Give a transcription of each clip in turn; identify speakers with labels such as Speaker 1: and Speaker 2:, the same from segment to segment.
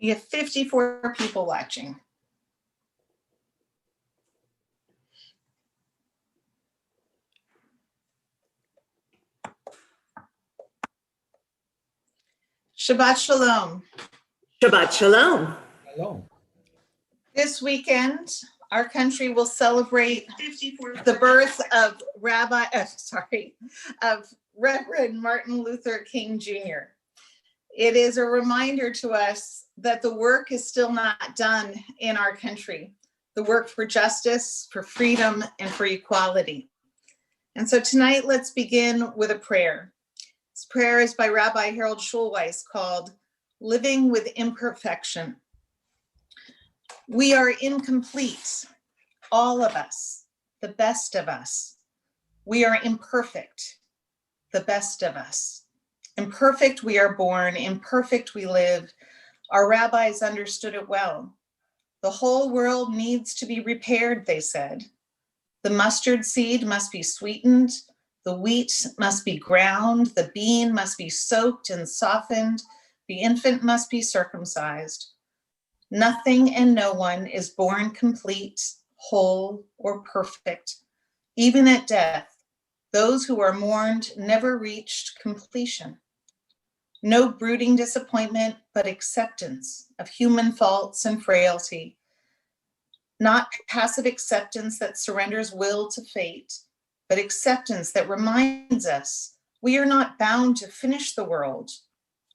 Speaker 1: We have 54 people watching. Shabbat Shalom.
Speaker 2: Shabbat Shalom.
Speaker 3: Shalom.
Speaker 1: This weekend, our country will celebrate the birth of Reverend Martin Luther King Jr. It is a reminder to us that the work is still not done in our country, the work for justice, for freedom, and for equality. And so tonight, let's begin with a prayer. This prayer is by Rabbi Harold Schulweis called Living with Imperfection. We are incomplete, all of us, the best of us. We are imperfect, the best of us. Imperfect we are born, imperfect we live. Our rabbis understood it well. The whole world needs to be repaired, they said. The mustard seed must be sweetened, the wheat must be ground, the bean must be soaked and softened, the infant must be circumcised. Nothing and no one is born complete, whole, or perfect. Even at death, those who are mourned never reached completion. No brooding disappointment, but acceptance of human faults and frailty. Not passive acceptance that surrenders will to fate, but acceptance that reminds us we are not bound to finish the world,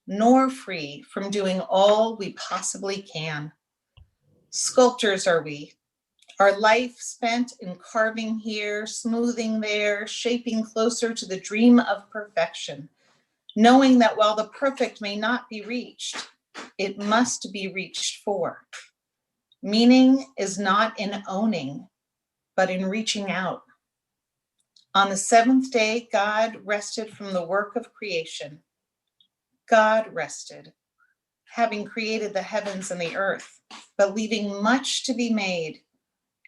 Speaker 1: nor free from doing all we possibly can. Sculptors are we, our life spent in carving here, smoothing there, shaping closer to the dream of perfection, knowing that while the perfect may not be reached, it must be reached for. Meaning is not in owning, but in reaching out. On the seventh day, God rested from the work of creation. God rested, having created the heavens and the earth, but leaving much to be made.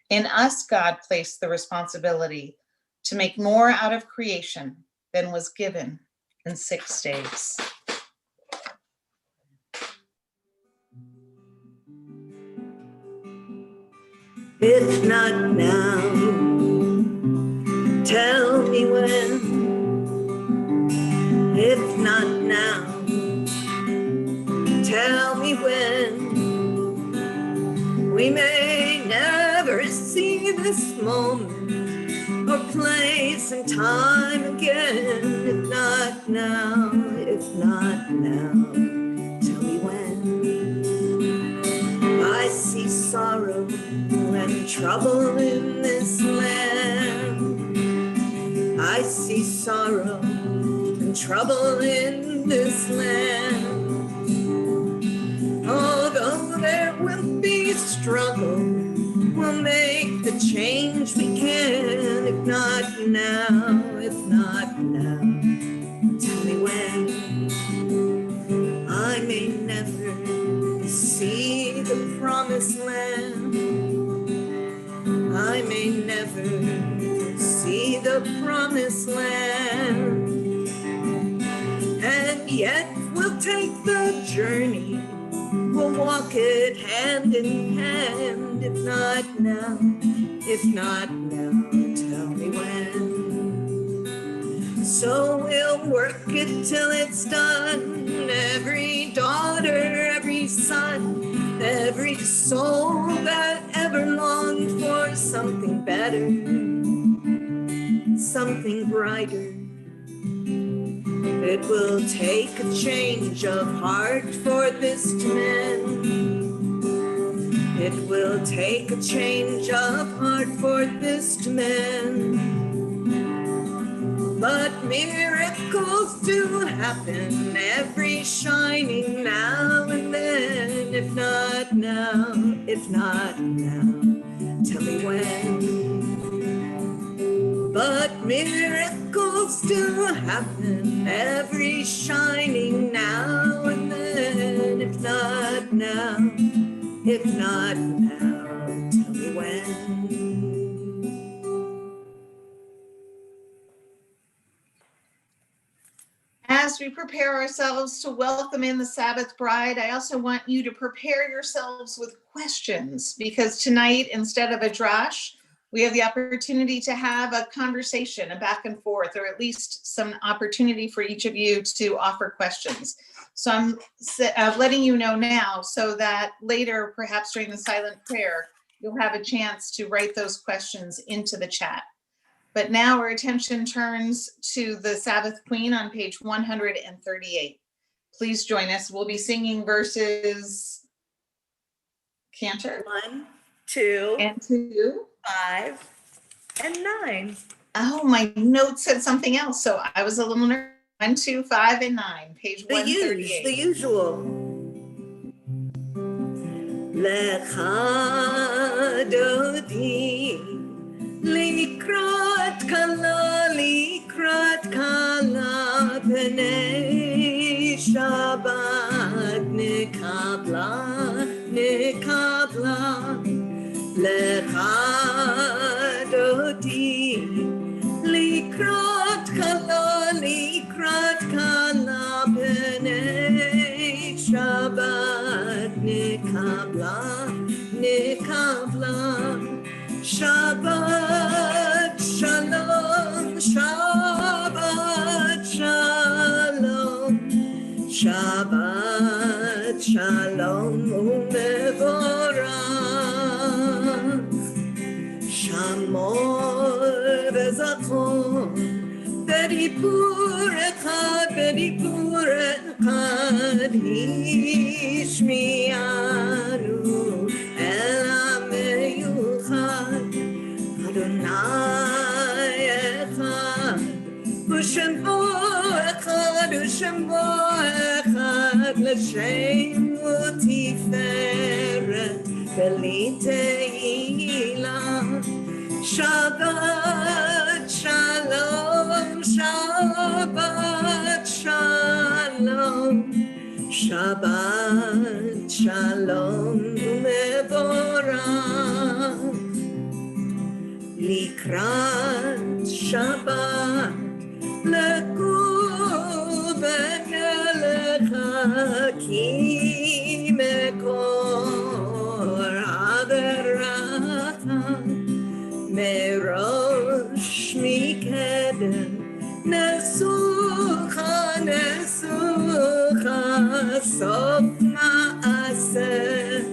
Speaker 1: In us, God placed the responsibility to make more out of creation than was given in 6 days.
Speaker 2: If not now, tell me when. If not now, tell me when. We may never see this moment or place and time again. If not now, tell me when. I see sorrow and trouble in this land. I see sorrow and trouble in this land. Although there will be struggle, we'll make the change we can. If not now, tell me when. I may never see the promised land. I may never see the promised land. And yet we'll take the journey. We'll walk it hand in hand. If not now, tell me when. So we'll work it till it's done. Every daughter, every son, every soul that ever longed for something better, something brighter. It will take a change of heart for this to mend. It will take a change of heart for this to mend. But miracles do happen every shining now and then. If not now, tell me when. But miracles do happen every shining now and then. If not now, tell me when.
Speaker 1: As as we prepare ourselves to welcome in the Sabbath bride, I also want you to prepare yourselves with questions, because tonight, instead of a drash, we have the opportunity to have a conversation, a back and forth, or at least some opportunity for each of you to offer questions. So I'm letting you know now so that later, perhaps during the silent prayer, you'll have a chance to write those questions into the chat. But now our attention turns to the Sabbath Queen on page 138. Please join us. We'll be singing verses, Cantor?
Speaker 2: 1, 2,
Speaker 1: and 2.
Speaker 2: 5, and 9.
Speaker 1: Oh, my notes said something else, so I was a little nervous. 1, 2, 5, and 9, page 138.
Speaker 2: The usual. Lecha dodi likrat kala b'nei Shabbat nekabla lecha dodi likrat kala b'nei Shabbat nekabla Shabbat shalom, Shabbat shalom, Shabbat shalom umevorach, Shamor v'zachor, b'dibur echad hishmianu el ha'meyuchad, Adonai echad, u'shemo echad l'shem u'tiferet v'liteila. Shabbat shalom, Shabbat shalom, Shabbat shalom umevorach. Likrat Shabbat leku b'nelecha ki mekor averata merosh mikedem nesucha sof ma'aseh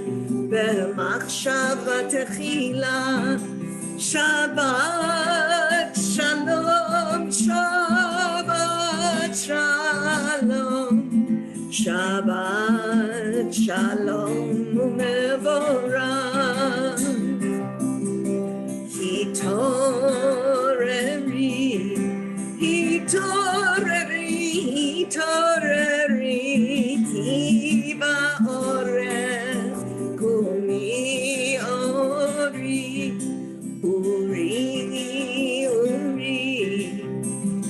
Speaker 2: b'machshava techila. Shabbat shalom, Shabbat shalom, Shabbat shalom umevorach. Hitoreri, ki ba'orech kumi ori. Uri,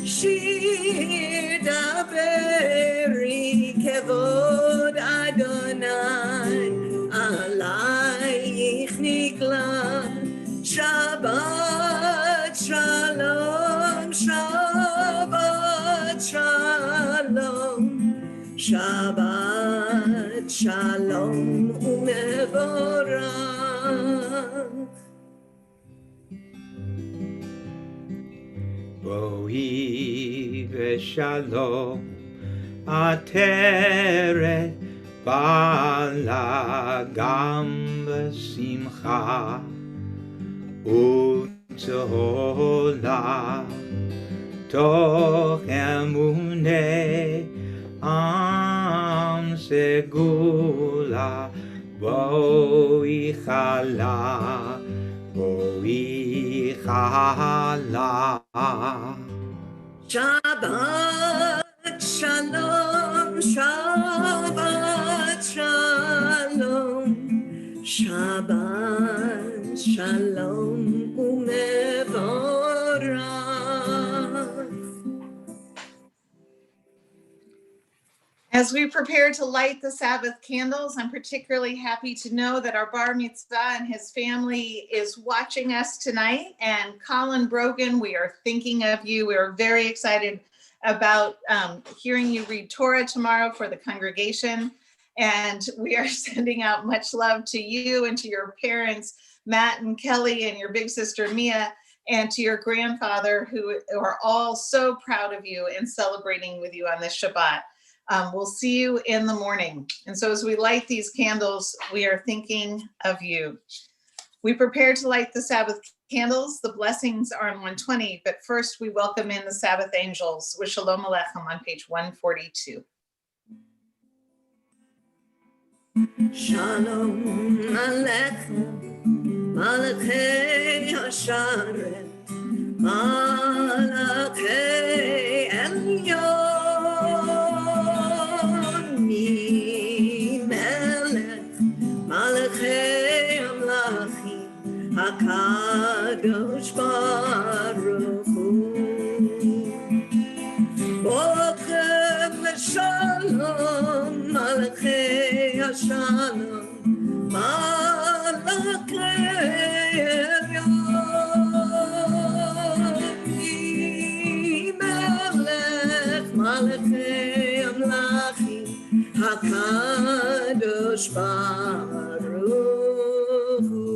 Speaker 2: shir daberi kevod Adonai, alayich nikla. Shabbat shalom, Shabbat shalom, Shabbat shalom umevorach.
Speaker 3: Rohi v'shalom ateret bala gam v'simcha u'tzola toch emunei am segula boi chala
Speaker 2: Shabbat shalom, Shabbat shalom, Shabbat shalom umevorach.
Speaker 1: As we prepare to light the Sabbath candles, I'm particularly happy to know that our bar mitzvah and his family is watching us tonight. And Colin Brogan, we are thinking of you. We are very excited about hearing you read Torah tomorrow for the congregation. And we are sending out much love to you and to your parents, Matt and Kelly, and your big sister, Mia, and to your grandfather, who are all so proud of you and celebrating with you on this Shabbat. We'll see you in the morning. And so as we light these candles, we are thinking of you. We prepare to light the Sabbath candles. The blessings are on 120, but first we welcome in the Sabbath Angels with Shalom Aleichem on page 142.
Speaker 2: Shalom Aleichem, Malachei Hasharet, Malachei Elyon, Melech, Malachei Amlachim, HaKadosh Baruch Hu. Bokem Shalom, Malachei Hashalom, Malachei Elyon, Melech, Malachei Amlachim, HaKadosh Baruch Hu.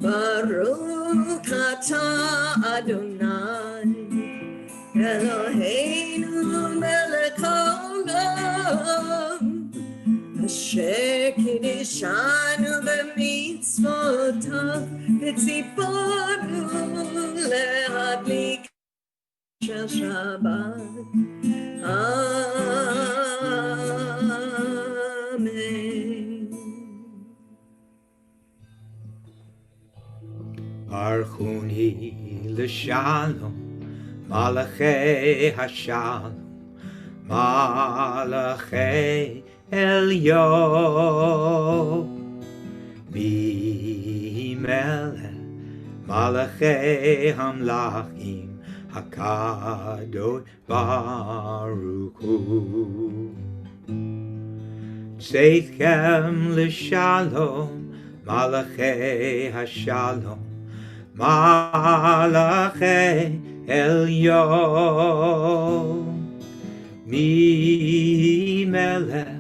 Speaker 2: Baruch atah Adonai, Eloheinu melech haolam, asher kiddushanu b'mitzvotav, v'tzipanu le'adlik shel Shabbat. Amen.
Speaker 3: Archuni l'shalom, Malachei Hashalom, Malachei Elyon, Bimelech, Malachei Hamlachim, HaKadosh Baruch Hu. Tzedkem l'shalom, Malachei Hashalom, Malachei Elyon, Melech,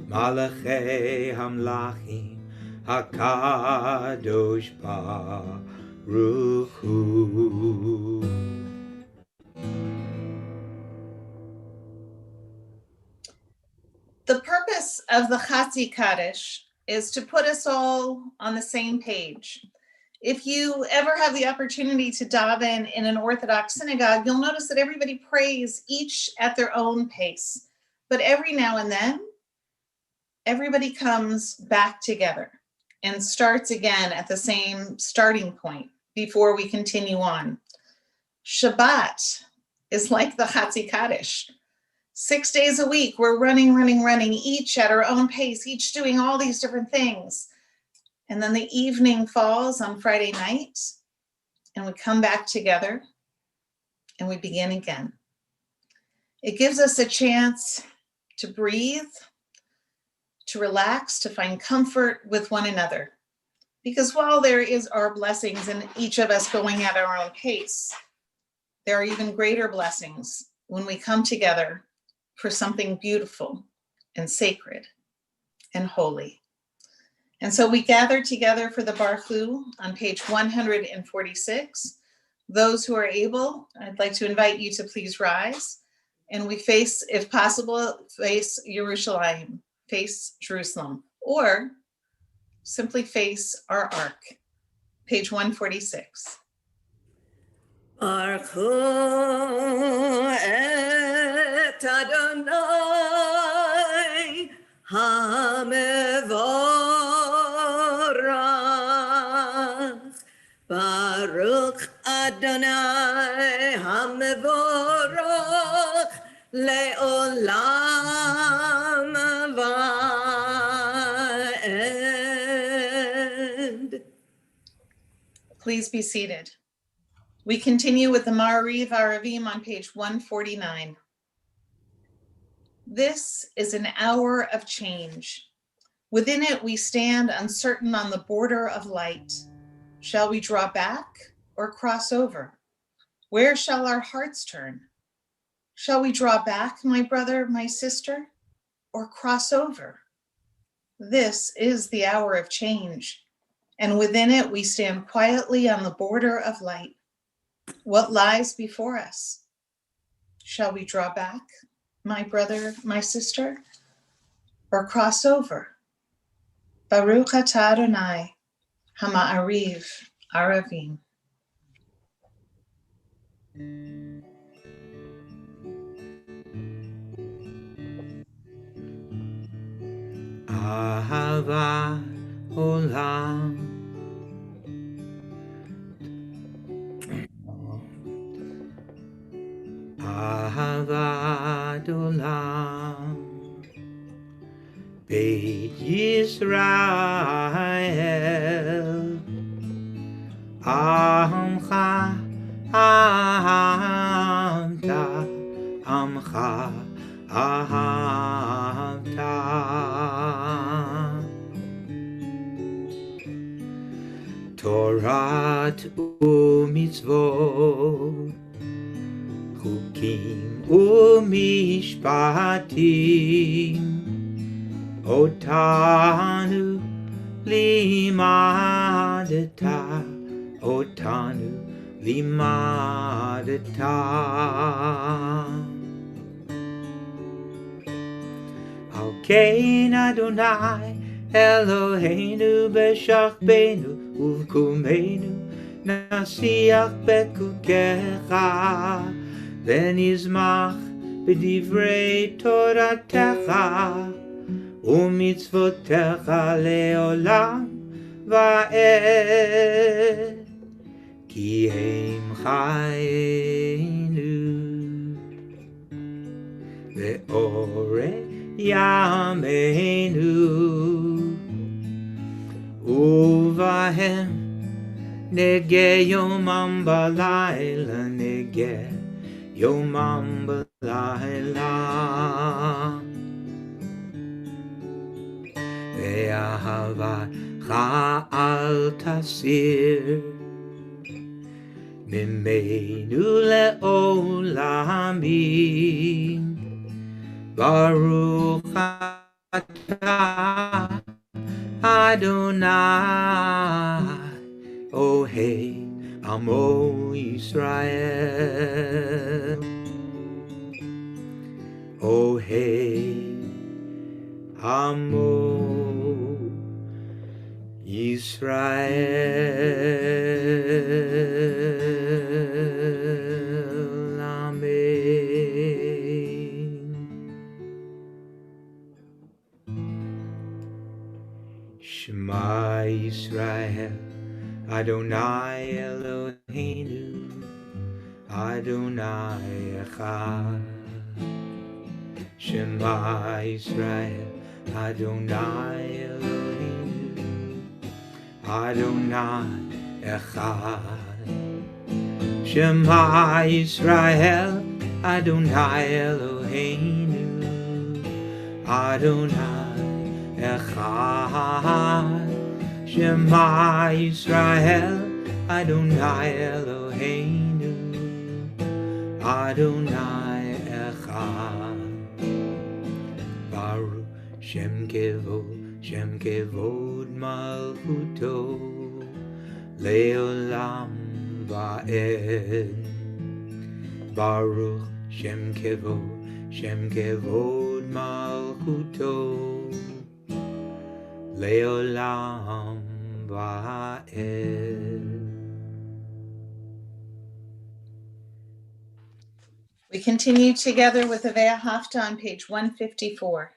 Speaker 3: Malachei Hamlachim, HaKadosh Baruch Hu.
Speaker 1: The purpose of the Chatzi Kaddish is to put us all on the same page. If you ever have the opportunity to daven in an Orthodox synagogue, you'll notice that everybody prays each at their own pace. But every now and then, everybody comes back together and starts again at the same starting point before we continue on. Shabbat is like the Chatzi Kaddish. 6 days a week, we're running, each at our own pace, each doing all these different things. And then the evening falls on Friday night, and we come back together, and we begin again. It gives us a chance to breathe, to relax, to find comfort with one another. Because while there is our blessings and each of us going at our own pace, there are even greater blessings when we come together for something beautiful and sacred and holy. And so we gather together for the Barchu on page 146. Those who are able, I'd like to invite you to please rise. And we face, if possible, face Yerushalayim, face Jerusalem, or simply face our ark, page 146.
Speaker 2: Baruchu et Adonai HaMevorach, Baruch Adonai HaMevorach le'olam va'ed.
Speaker 1: Please be seated. We continue with the Ma'ariv Aravim on page 149. This is an hour of change. Within it, we stand uncertain on the border of light. Shall we draw back or cross over? Where shall our hearts turn? Shall we draw back, my brother, my sister, or cross over? This is the hour of change, and within it we stand quietly on the border of light. What lies before us? Shall we draw back, my brother, my sister, or cross over? Baruch atah Adonai, hama'ariv aravim.
Speaker 3: Ahava olam. Ahavat olam. Beit Yisrael. Amcha ahamta. Amcha ahamta. Torah u'mitzvot, chukim u'mishpatim, otanu limadata, otanu limadata. Al kein Adonai Eloheinu b'shachbenu uvkumenu nasiach bekukecha v'nizmach b'divrei toratecha u'mitzvotecha leolam va'ed ki hem chayenu ve'oreh Yameinu Uvahem Nege Yomam Balayla Nege Yomam Balayla Ve'ahava Cha'al Tasir Mimeinu Le'olamim Baruch atah Adonai Ohei Amo Yisrael Ohei Amo Yisrael Amen. Shema Yisrael, Adonai Eloheinu, Adonai Echad. Shema Yisrael, Adonai Eloheinu, Adonai Echad. Shema Yisrael, Adonai Eloheinu, Adonai Echad. Shema Yisrael, Adonai Eloheinu, Adonai Echad. Baruch Shem Kevod Malchuto Leolam Va'ed. Baruch Shem Kevod Malchuto Leolam Va'ed.
Speaker 1: We continue together with Avea Hafta on page 154.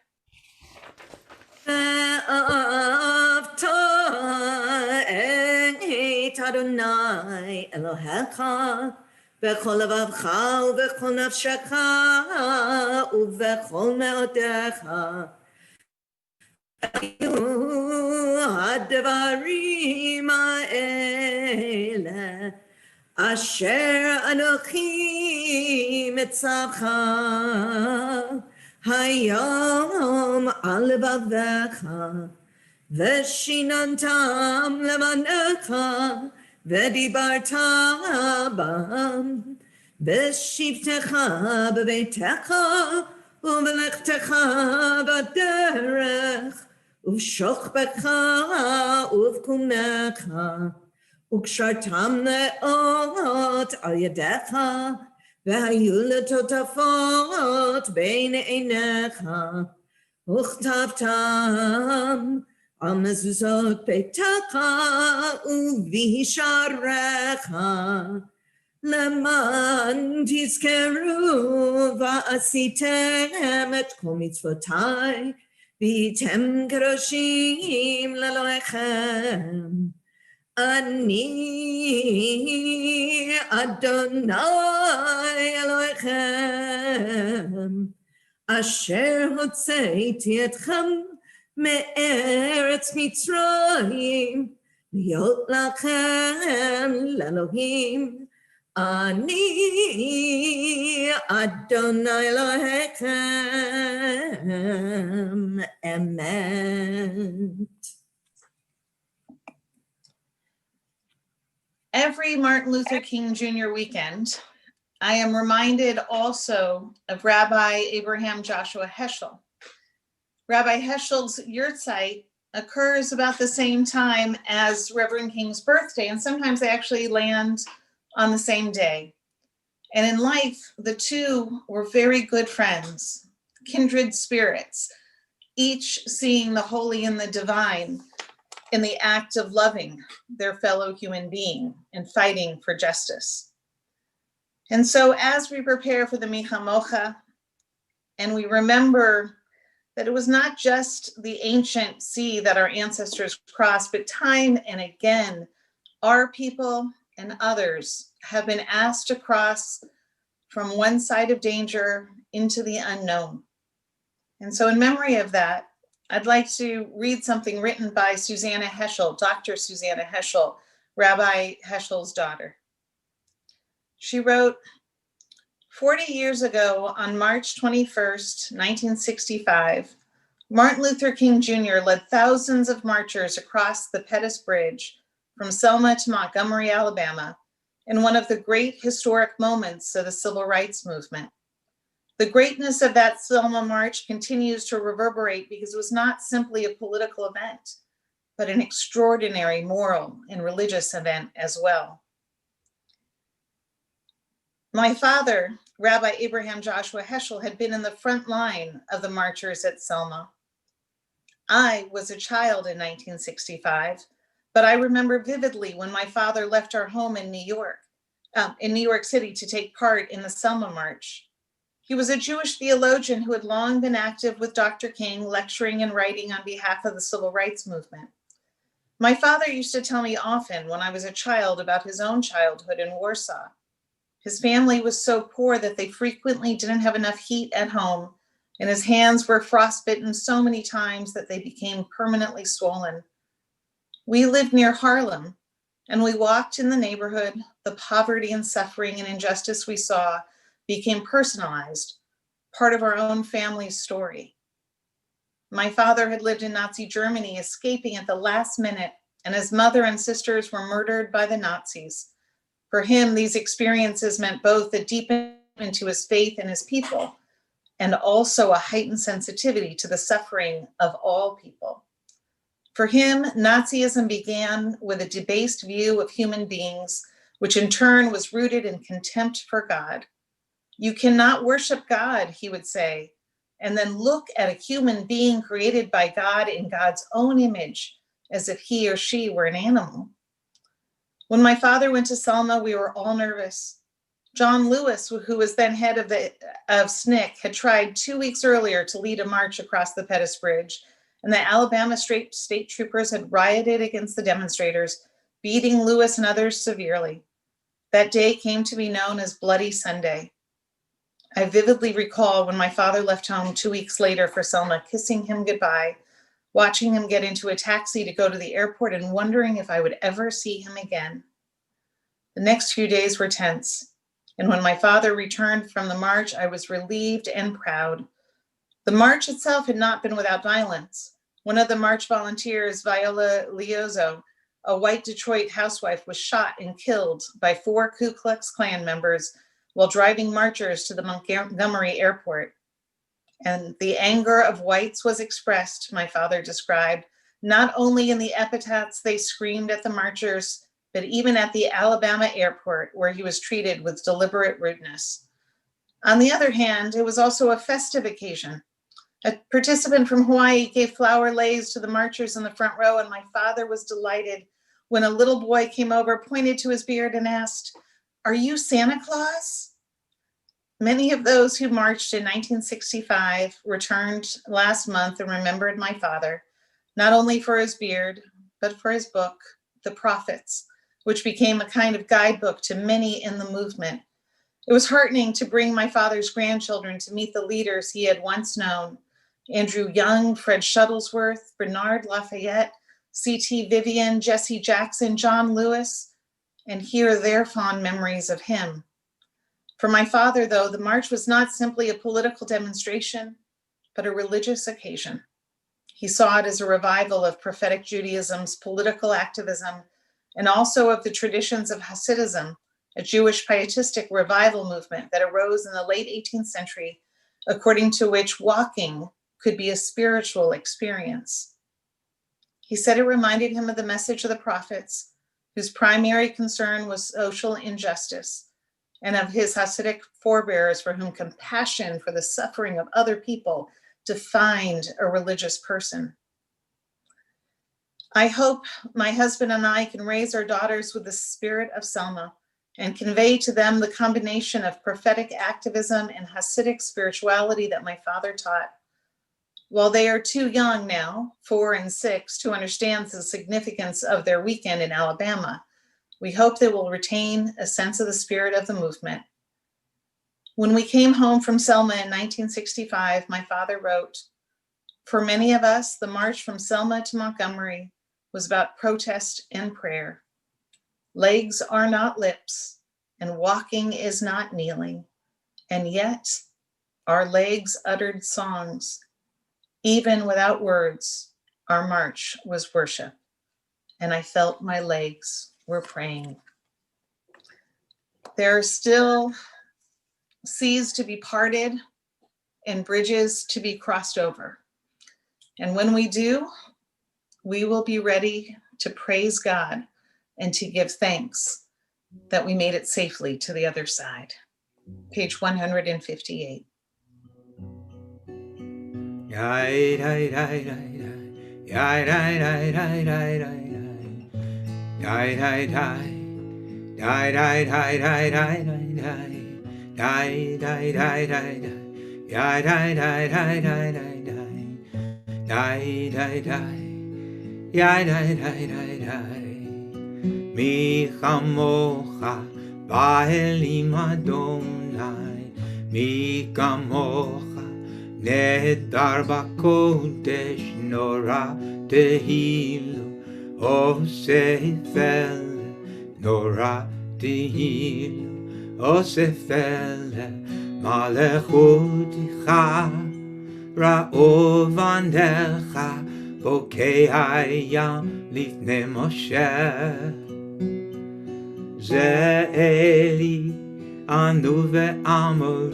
Speaker 2: את אדוני אלוהיך בכל לבבך ובכל נפשך ובכל מאודיך. הדברים האלה אשר אנוכי מצווך היום על לבבך ושיננתם למענך ודיברת בם בשבתך בביתך ובלכתך בדרך ובשוכבך ובקומך וקשרתם נאות על ידך והיו לטוטפות בין עיניך וכתבתם על מזוזות ביתך ובשעריך למען תזכרו ועשיתם את כל מצוותיי והייתם קדושים לאלוהיכם. אני אדוני אלוהיכם אשר הוצאתי אתכם מארץ מצרים להיות לכם לאלוהים. אני אדוני אלוהיכם אמת.
Speaker 1: Every Martin Luther King Jr. weekend, I am reminded also of Rabbi Abraham Joshua Heschel. Rabbi Heschel's yurtzeit occurs about the same time as Reverend King's birthday, and sometimes they actually land on the same day. And in life, the two were very good friends, kindred spirits, each seeing the holy and the divine in the act of loving their fellow human being and fighting for justice. And so as we prepare for the Michamocha, and we remember that it was not just the ancient sea that our ancestors crossed, but time and again, our people and others have been asked to cross from one side of danger into the unknown. And so in memory of that, I'd like to read something written by Susanna Heschel, Dr. Susanna Heschel, Rabbi Heschel's daughter. She wrote, 40 years ago, on March 21st, 1965, Martin Luther King Jr. led thousands of marchers across the Pettus Bridge from Selma to Montgomery, Alabama, in one of the great historic moments of the Civil Rights Movement. The greatness of that Selma March continues to reverberate because it was not simply a political event, but an extraordinary moral and religious event as well. My father, Rabbi Abraham Joshua Heschel, had been in the front line of the marchers at Selma. I was a child in 1965, but I remember vividly when my father left our home in New York City to take part in the Selma March. He was a Jewish theologian who had long been active with Dr. King, lecturing and writing on behalf of the Civil Rights Movement. My father used to tell me often when I was a child about his own childhood in Warsaw. His family was so poor that they frequently didn't have enough heat at home, and his hands were frostbitten so many times that they became permanently swollen. We lived near Harlem, and we walked in the neighborhood. The poverty and suffering and injustice we saw became personalized, part of our own family's story. My father had lived in Nazi Germany, escaping at the last minute, and his mother and sisters were murdered by the Nazis. For him, these experiences meant both a deepening to his faith and his people, and also a heightened sensitivity to the suffering of all people. For him, Nazism began with a debased view of human beings, which in turn was rooted in contempt for God. You cannot worship God, he would say, and then look at a human being created by God in God's own image as if he or she were an animal. When my father went to Selma, we were all nervous. John Lewis, who was then head of SNCC, had tried 2 weeks earlier to lead a march across the Pettus Bridge, and the Alabama state troopers had rioted against the demonstrators, beating Lewis and others severely. That day came to be known as Bloody Sunday. I vividly recall when my father left home 2 weeks later for Selma, kissing him goodbye, watching him get into a taxi to go to the airport and wondering if I would ever see him again. The next few days were tense, and when my father returned from the march, I was relieved and proud. The march itself had not been without violence. One of the march volunteers, Viola Liozzo, a white Detroit housewife, was shot and killed by 4 Ku Klux Klan members while driving marchers to the Montgomery airport. And the anger of whites was expressed, my father described, not only in the epithets they screamed at the marchers, but even at the Alabama airport, where he was treated with deliberate rudeness. On the other hand, it was also a festive occasion. A participant from Hawaii gave flower leis to the marchers in the front row, and my father was delighted when a little boy came over, pointed to his beard, and asked, "Are you Santa Claus?" Many of those who marched in 1965 returned last month and remembered my father, not only for his beard, but for his book, The Prophets, which became a kind of guidebook to many in the movement. It was heartening to bring my father's grandchildren to meet the leaders he had once known: Andrew Young, Fred Shuttlesworth, Bernard Lafayette, C.T. Vivian, Jesse Jackson, John Lewis, and hear their fond memories of him. For my father, though, the march was not simply a political demonstration, but a religious occasion. He saw it as a revival of prophetic Judaism's political activism, and also of the traditions of Hasidism, a Jewish pietistic revival movement that arose in the late 18th century, according to which walking could be a spiritual experience. He said it reminded him of the message of the prophets, whose primary concern was social injustice, and of his Hasidic forebears for whom compassion for the suffering of other people defined a religious person. I hope my husband and I can raise our daughters with the spirit of Selma and convey to them the combination of prophetic activism and Hasidic spirituality that my father taught. While they are too young now, 4 and 6, to understand the significance of their weekend in Alabama, we hope they will retain a sense of the spirit of the movement. When we came home from Selma in 1965, my father wrote, "For many of us, the march from Selma to Montgomery was about protest and prayer. Legs are not lips, and walking is not kneeling, and yet our legs uttered songs. Even without words, our march was worship, and I felt my legs were praying." There are still seas to be parted and bridges to be crossed over. And when we do, we will be ready to praise God and to give thanks that we made it safely to the other side. Page 158.
Speaker 3: מי כמוך באלים אדוני, מי כמוך נהדר בקודש, נורא תהילו אוסף אל, נורא תהילו אוסף אל, מלכותך ראו בניך, בוקע הים לפני משה. זה אלי ענו ואמרו,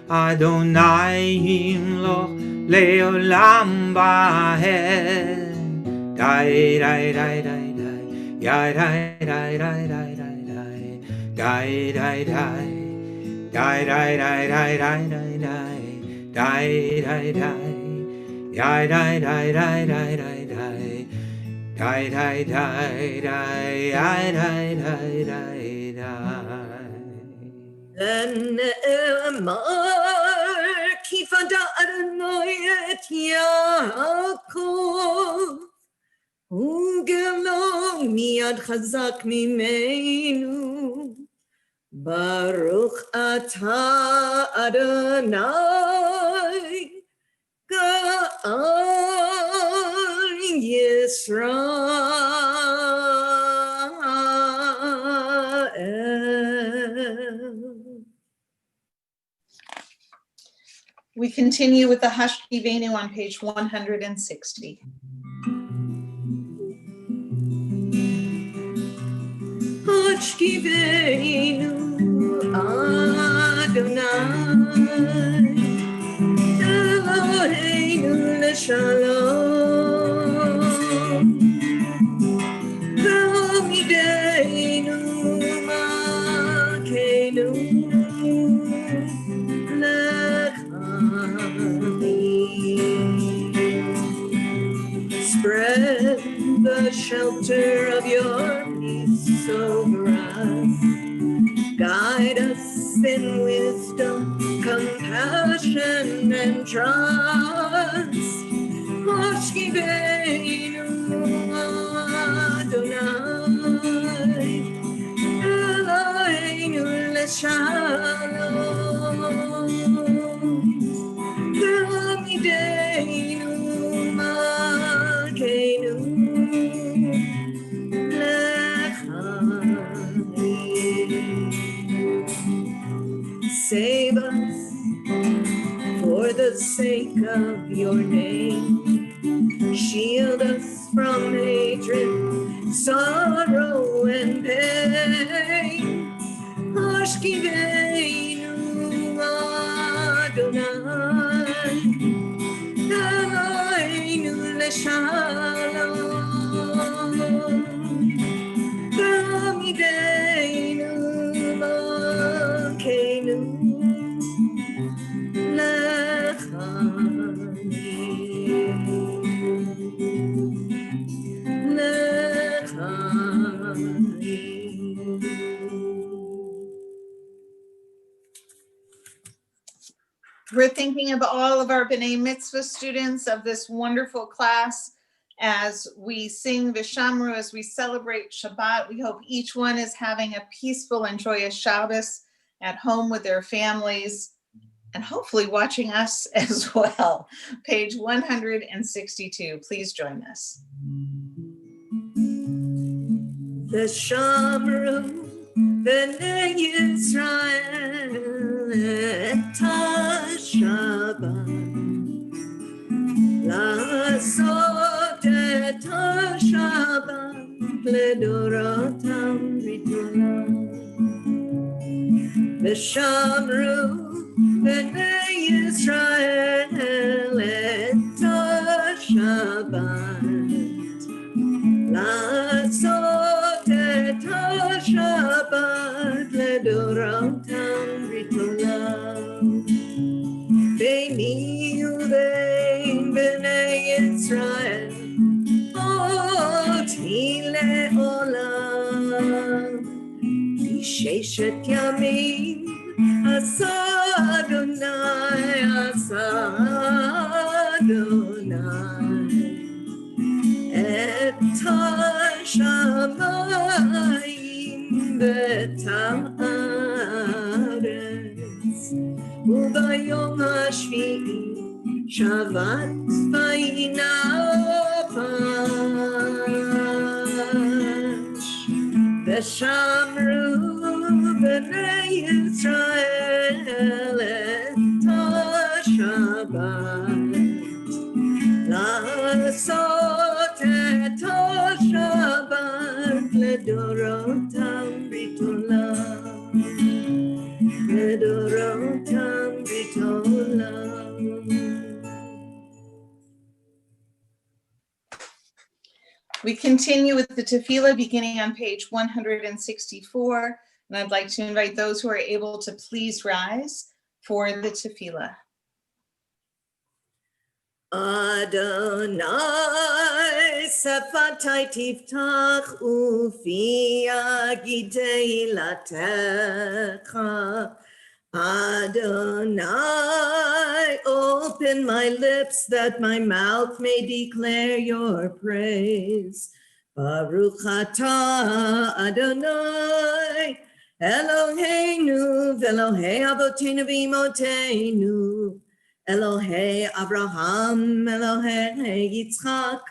Speaker 3: אדוני ימלוך לעולם בהם. די די די די די, די די די די די די די די די די די די די די די די די די. Die die die die die die die die die die die die die die die.
Speaker 2: כי פדרנו את יעקב, וגרנו מיד חזק ממנו. ברוך אתה אדוני God Yisrael.
Speaker 1: We continue with the Hashkivenu on page 160.
Speaker 2: Hashkivenu Adonai, Eloheinu l'shalom, V'amideinu malkeinu l'chaim. Spread the shelter of your peace over us. Guide us in wisdom, compassion, and trust. Hoshkiveinu Adonai, Eloheinu l'shalom, V'amideinu malkeinu l'chaim. Save us for the sake of your name. Shield us from hatred, sorrow, and pain. Hoshkiveinu Adonai, Eloheinu l'shalom, V'amideinu malkeinu
Speaker 1: We're thinking of all of our B'nai Mitzvah students of this wonderful class as we sing V'shamru, as we celebrate Shabbat. We hope each one is having a peaceful and joyous Shabbos at home with their families, and hopefully watching us as well. Page 162. Please join us.
Speaker 2: V'shamru b'nei Yisrael et ha-Shabbat, לעשות את השבת לדורותם בתורה. ושמרו בני ישראל את השבת, לעשות את השבת לדורותם בתורה. ביני ובין בני ישראל אותי לעולם, כי ששת ימים עשה אדוני, עשה אדוני את השמיים ואת הארץ, וביום השביעי שבת וינפש. ושמרו בני ישראל את השבת, לעשות את השבת לדורותם בתורה, לדורותם בתורה.
Speaker 1: We continue with the tefillah beginning on page 164, and I'd like to invite those who are able to please rise for the tefillah.
Speaker 2: Adonai sefatai tiftach ufi agidei latecha. Adonai, open my lips that my mouth may declare your praise. Baruch atah Adonai, Eloheinu v'Elohei avoteinu v'imotenu, Elohei Abraham, Elohei Yitzchak,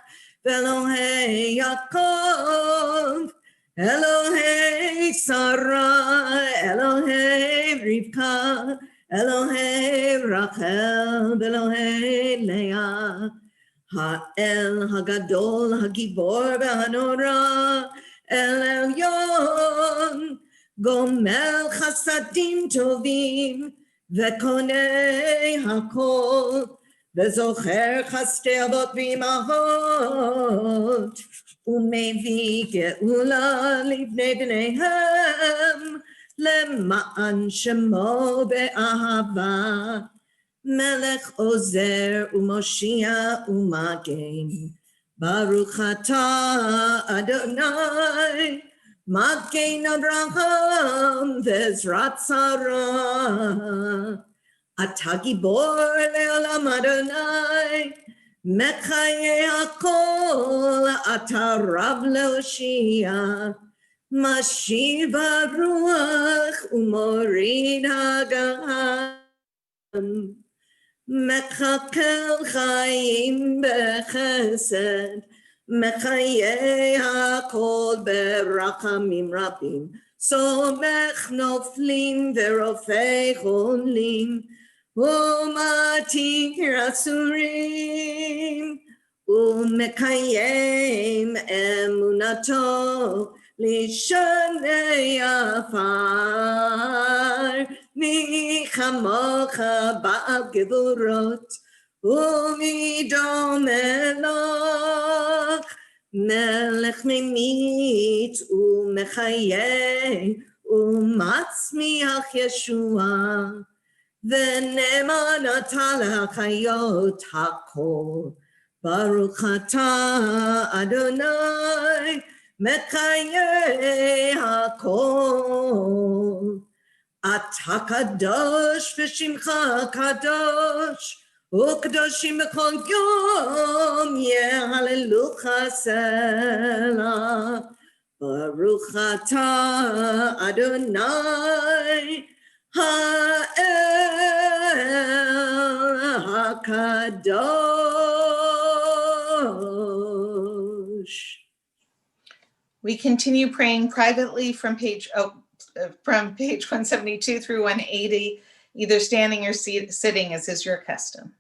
Speaker 2: v'Elohei Yaakov, Elohei Sarah, Elohei Rivka, Elohei Rachel, Elohei Leah, Ha'el Hagadol, Hagibor v'Hanora, El Elyon, Gomel Chasadim Tovim, וקונה הכל, וזוכר חסדי אבות ואימהות, ומביא גאולה לבני בניהם, למען שמו באהבה, מלך עוזר ומושיע ומגן. ברוך אתה אדוני, מגן אברהם ועזרת שרה. אתה גיבור לעולם אדוני, מחיה הכל, אתה רב להושיע, משיב הרוח ומוריד הגן, מחכל חיים בחסד, מחיה הכל ברחמים רבים, סומך נופלים ורופא חולים, ומתיר אסורים, ומקיים אמונתו לשני עפר. מי כמוך בעל גבורות, ומי דומה לך, מלך ממית ומחיה, ומצמיח ישועה, ונאמן אתה להחיות הכל. ברוך אתה אדוני, מחיה הכל. אתה קדוש ושמך קדוש, וקדושים בכל יום יהללוך סלה. ברוך אתה אדוני האל הקדוש.
Speaker 1: We continue praying privately from page 172 through 180, either standing or sitting, as is your custom.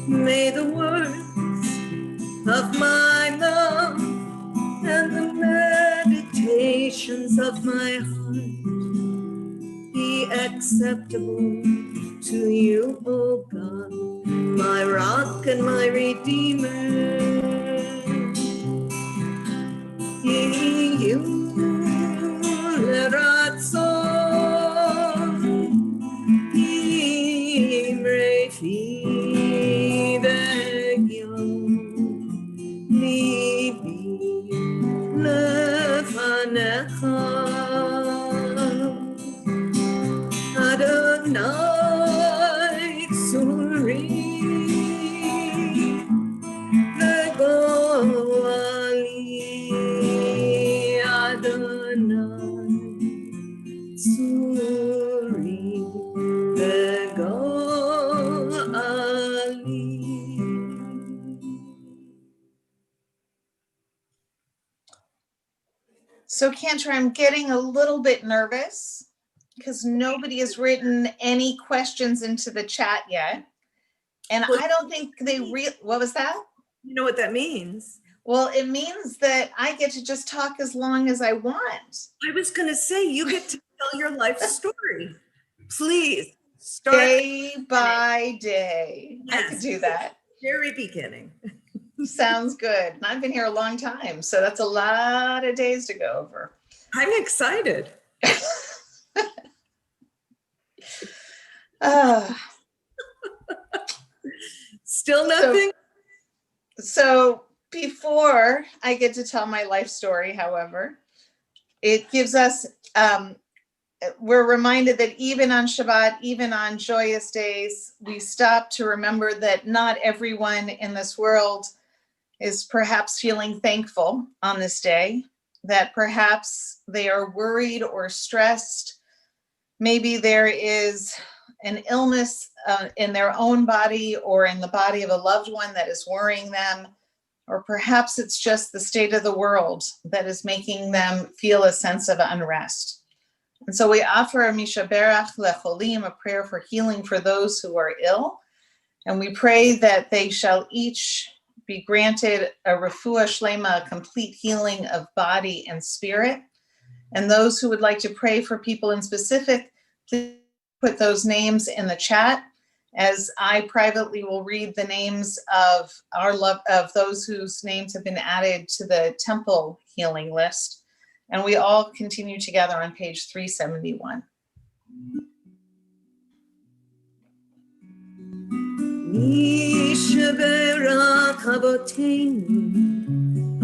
Speaker 2: May the words of my mouth and the meditations of my heart be acceptable to you, O God, my rock and my redeemer. You Adonai,
Speaker 1: So Cantor, I'm getting a little bit nervous because nobody has written any questions into the chat yet. And
Speaker 2: Well,
Speaker 1: I don't think what was that?
Speaker 2: You know what that means?
Speaker 1: Well, it means that I get to just talk as long as I want.
Speaker 2: I was going to say, you get to tell your life story. Please start
Speaker 1: day by day.
Speaker 2: Yes.
Speaker 1: I could do that.
Speaker 2: Very beginning.
Speaker 1: Sounds good. And I've been here a long time, so that's a lot of days to go over.
Speaker 2: I'm excited. Still nothing?
Speaker 1: So before I get to tell my life story, however, it gives us, we're reminded that even on Shabbat, even on joyous days, we stop to remember that not everyone in this world is perhaps feeling thankful on this day, that perhaps they are worried or stressed. Maybe there is an illness in their own body or in the body of a loved one that is worrying them, or perhaps it's just the state of the world that is making them feel a sense of unrest. And so we offer a Mishaberach Lecholim, a prayer for healing for those who are ill. And we pray that they shall each be granted a refuah shlema, a complete healing of body and spirit. And those who would like to pray for people in specific, please put those names in the chat, as I privately will read the names of those whose names have been added to the temple healing list. And we all continue together on page 371.
Speaker 2: Yishaberach Avoteinu,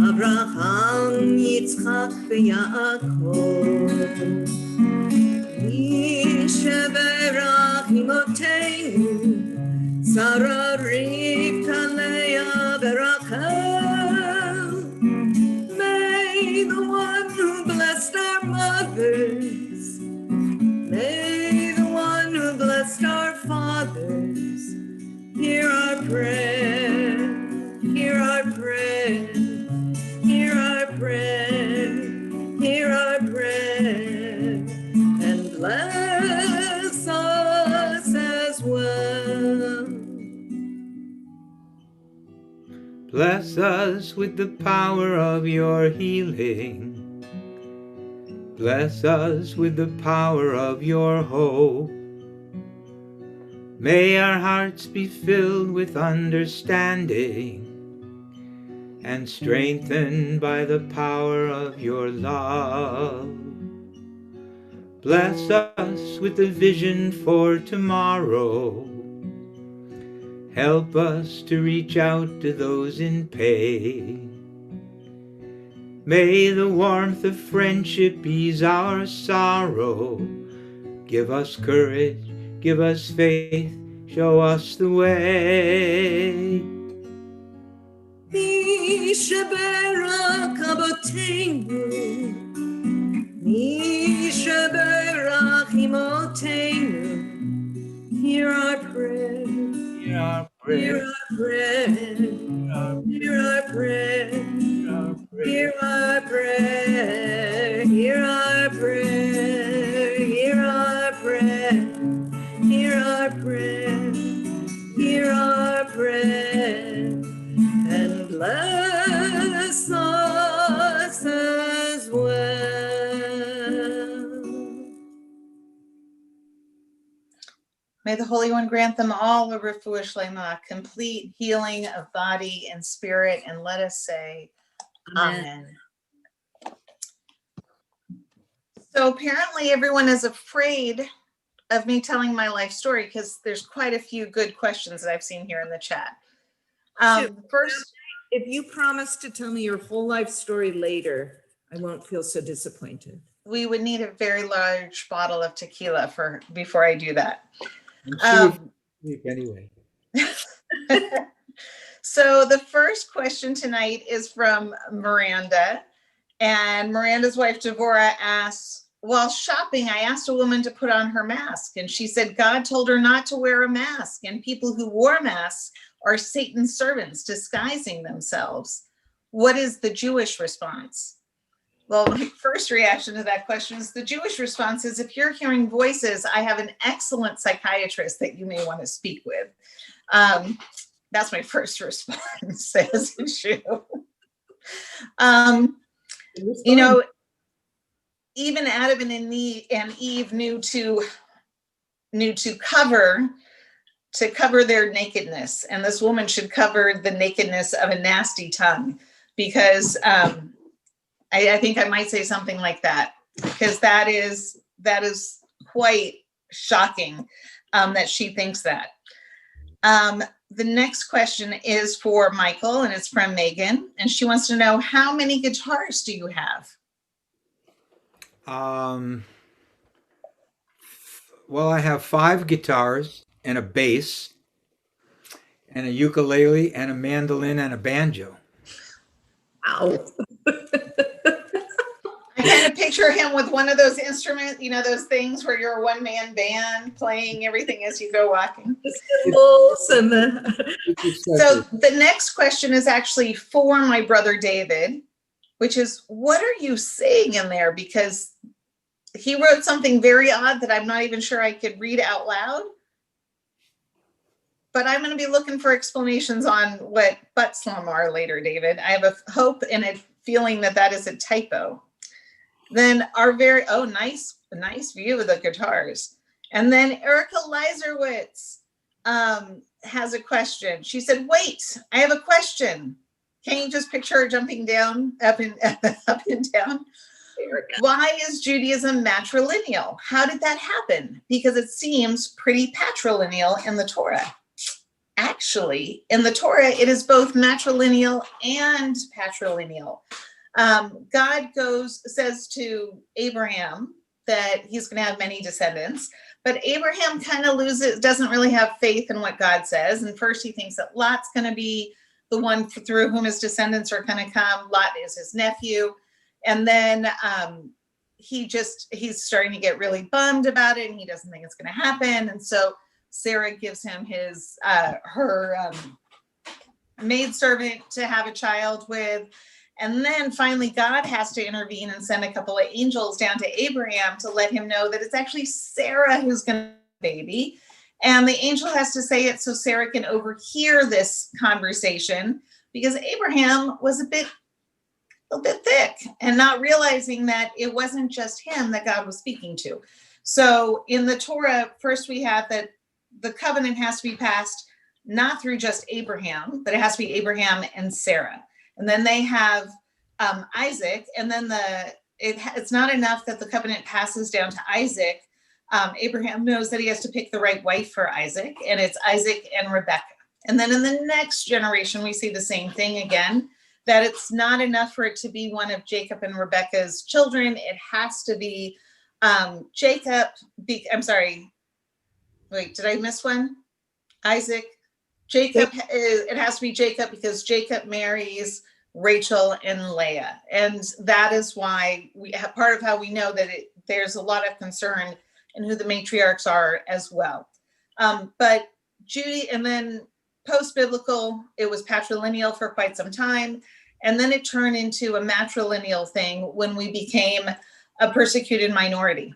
Speaker 2: Abraham, Yitzchak, veYaakov. Yishaberach Imoteinu, Sarah, Rivka, Leah, Berachel. May the one who blessed our mothers, may the one who blessed our fathers, hear our prayer, hear our prayer, hear our prayer, hear our prayer, and bless us as well.
Speaker 3: Bless us with the power of your healing. Bless us with the power of your hope. May our hearts be filled with understanding and strengthened by the power of your love. Bless us with the vision for tomorrow. Help us to reach out to those in pain. May the warmth of friendship ease our sorrow. Give us courage, give us faith, show us the way.
Speaker 2: Mishaberach Avoteinu, Mishaberach Imoteinu, hear our prayer,
Speaker 3: Hear our
Speaker 2: hear
Speaker 3: prayer,
Speaker 2: our prayer, hear our prayer, hear our prayer, hear our prayer, hear our prayer, hear our prayer, hear our prayer, and bless us as well.
Speaker 1: May the Holy One grant them all a refuah shlema, complete healing of body and spirit, and let us say, Amen. So apparently everyone is afraid of me telling my life story because there's quite a few good questions that I've seen here in the chat. First,
Speaker 2: if you promise to tell me your whole life story later, I won't feel so disappointed.
Speaker 1: We would need a very large bottle of tequila before I do that.
Speaker 3: I'm sure sleep anyway.
Speaker 1: So the first question tonight is from Miranda, and Miranda's wife Devorah asks, while shopping, I asked a woman to put on her mask, and she said God told her not to wear a mask, and people who wore masks are Satan's servants disguising themselves. What is the Jewish response? Well, my first reaction to that question is the Jewish response is, if you're hearing voices, I have an excellent psychiatrist that you may want to speak with. That's my first response as a Jew. You know, even Adam and Eve knew to cover their nakedness, and this woman should cover the nakedness of a nasty tongue, because I think I might say something like that, because that is quite shocking that she thinks that. The next question is for Michael, and it's from Megan, and she wants to know, how many guitars do you have?
Speaker 3: Well, I have 5 guitars and a bass and a ukulele and a mandolin and a banjo.
Speaker 2: Wow.
Speaker 1: I kind of picture him with one of those instruments, you know, those things where you're a one-man band playing everything as you go walking.
Speaker 2: The cymbals and the...
Speaker 1: So the next question is actually for my brother David, which is, what are you saying in there? Because he wrote something very odd that I'm not even sure I could read out loud. But I'm going to be looking for explanations on what butt-slum are later, David. I have a hope and a feeling that that is a typo. Then our nice view of the guitars. And then Erica Leiserwitz has a question. She said, wait, I have a question. Can you just picture her jumping down, up and down? Why is Judaism matrilineal? How did that happen? Because it seems pretty patrilineal in the Torah. Actually, in the Torah, it is both matrilineal and patrilineal. God says to Abraham that he's going to have many descendants, but Abraham kind of doesn't really have faith in what God says. And first he thinks that Lot's going to be the one through whom his descendants are going to come. Lot is his nephew. And then he's starting to get really bummed about it, and he doesn't think it's going to happen. And so Sarah gives him her maidservant to have a child with. And then finally, God has to intervene and send a couple of angels down to Abraham to let him know that it's actually Sarah who's going to have a baby. And the angel has to say it so Sarah can overhear this conversation, because Abraham was a bit thick and not realizing that it wasn't just him that God was speaking to. So in the Torah, first we have that the covenant has to be passed not through just Abraham, but it has to be Abraham and Sarah. And then they have Isaac, and then it's not enough that the covenant passes down to Isaac. Abraham knows that he has to pick the right wife for Isaac, and it's Isaac and Rebekah. And then in the next generation, we see the same thing again, that it's not enough for it to be one of Jacob and Rebekah's children. It has to be Jacob. I'm sorry. Wait, did I miss one? Isaac. Jacob, it has to be Jacob, because Jacob marries Rachel and Leah. And that is why part of how we know that there's a lot of concern in who the matriarchs are as well. But Judy, and then post-biblical, it was patrilineal for quite some time. And then it turned into a matrilineal thing when we became a persecuted minority.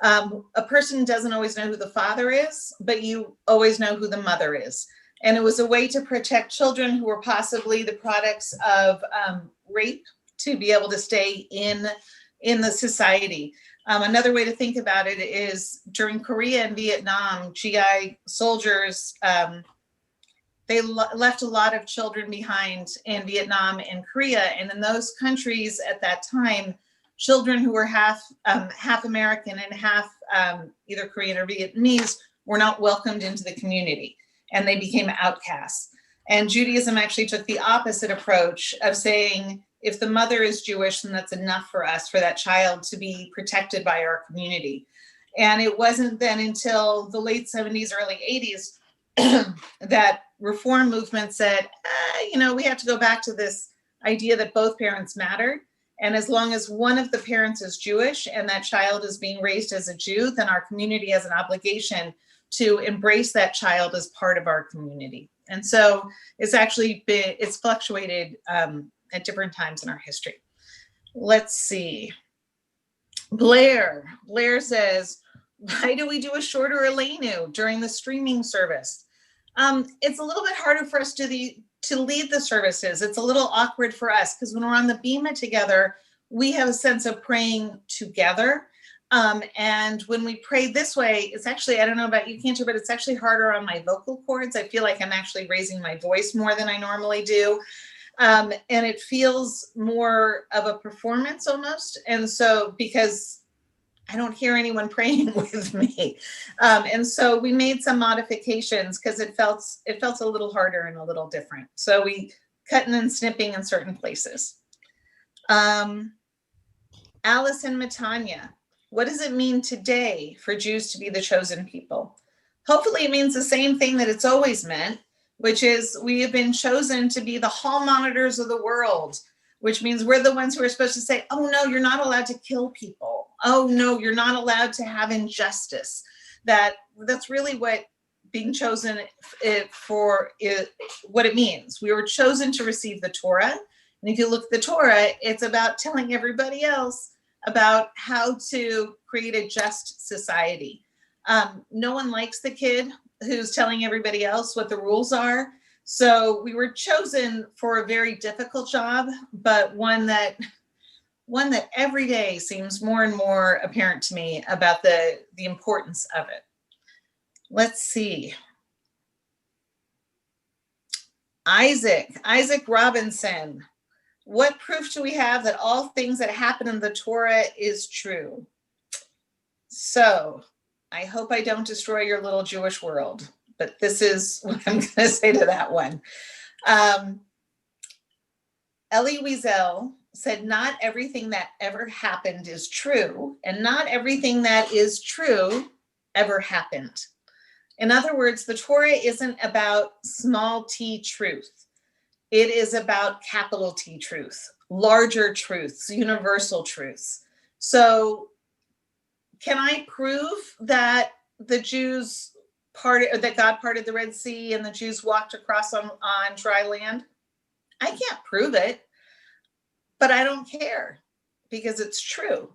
Speaker 1: A person doesn't always know who the father is, but you always know who the mother is. And it was a way to protect children who were possibly the products of rape to be able to stay in the society. Another way to think about it is during Korea and Vietnam, GI soldiers, they left a lot of children behind in Vietnam and Korea. And in those countries at that time, children who were half American and half either Korean or Vietnamese were not welcomed into the community, and they became outcasts. And Judaism actually took the opposite approach of saying, if the mother is Jewish, then that's enough for us, for that child to be protected by our community. And it wasn't then until the late 70s, early 80s that reform movement said, we have to go back to this idea that both parents mattered. And as long as one of the parents is Jewish and that child is being raised as a Jew, then our community has an obligation to embrace that child as part of our community. And so it's fluctuated at different times in our history. Let's see. Blair says, why do we do a shorter Elenu during the streaming service? It's a little bit harder for us to lead the services. It's a little awkward for us because when we're on the Bema together, we have a sense of praying together. And when we pray this way, it's actually, I don't know about you, Cantor, but it's actually harder on my vocal cords. I feel like I'm actually raising my voice more than I normally do. And it feels more of a performance almost. And so, because I don't hear anyone praying with me. And so we made some modifications because it felt a little harder and a little different. So we cutting and snipping in certain places. Alice and Matanya, what does it mean today for Jews to be the chosen people? Hopefully it means the same thing that it's always meant, which is we have been chosen to be the hall monitors of the world, which means we're the ones who are supposed to say, oh no, you're not allowed to kill people. Oh no, you're not allowed to have injustice. That's really what being chosen for is, what it means. We were chosen to receive the Torah. And if you look at the Torah, it's about telling everybody else about how to create a just society. No one likes the kid who's telling everybody else what the rules are. So we were chosen for a very difficult job, but one that every day seems more and more apparent to me about the importance of it. Let's see. Isaac Robinson. What proof do we have that all things that happen in the Torah is true? So I hope I don't destroy your little Jewish world, but this is what I'm going to say to that one. Ellie Wiesel said, not everything that ever happened is true, and not everything that is true ever happened. In other words, the Torah isn't about small t truth. It is about capital T truth, larger truths, universal truths. So can I prove that the Jews that God parted the Red Sea and the Jews walked across on dry land? I can't prove it, but I don't care because it's true.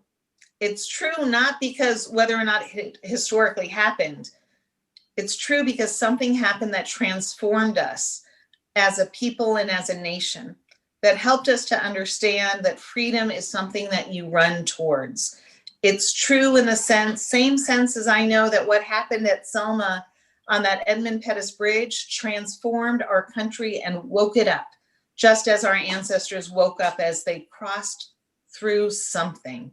Speaker 1: It's true not because whether or not it historically happened. It's true because something happened that transformed us as a people and as a nation, that helped us to understand that freedom is something that you run towards. It's true in the same sense as I know that what happened at Selma on that Edmund Pettus Bridge transformed our country and woke it up, just as our ancestors woke up as they crossed through something.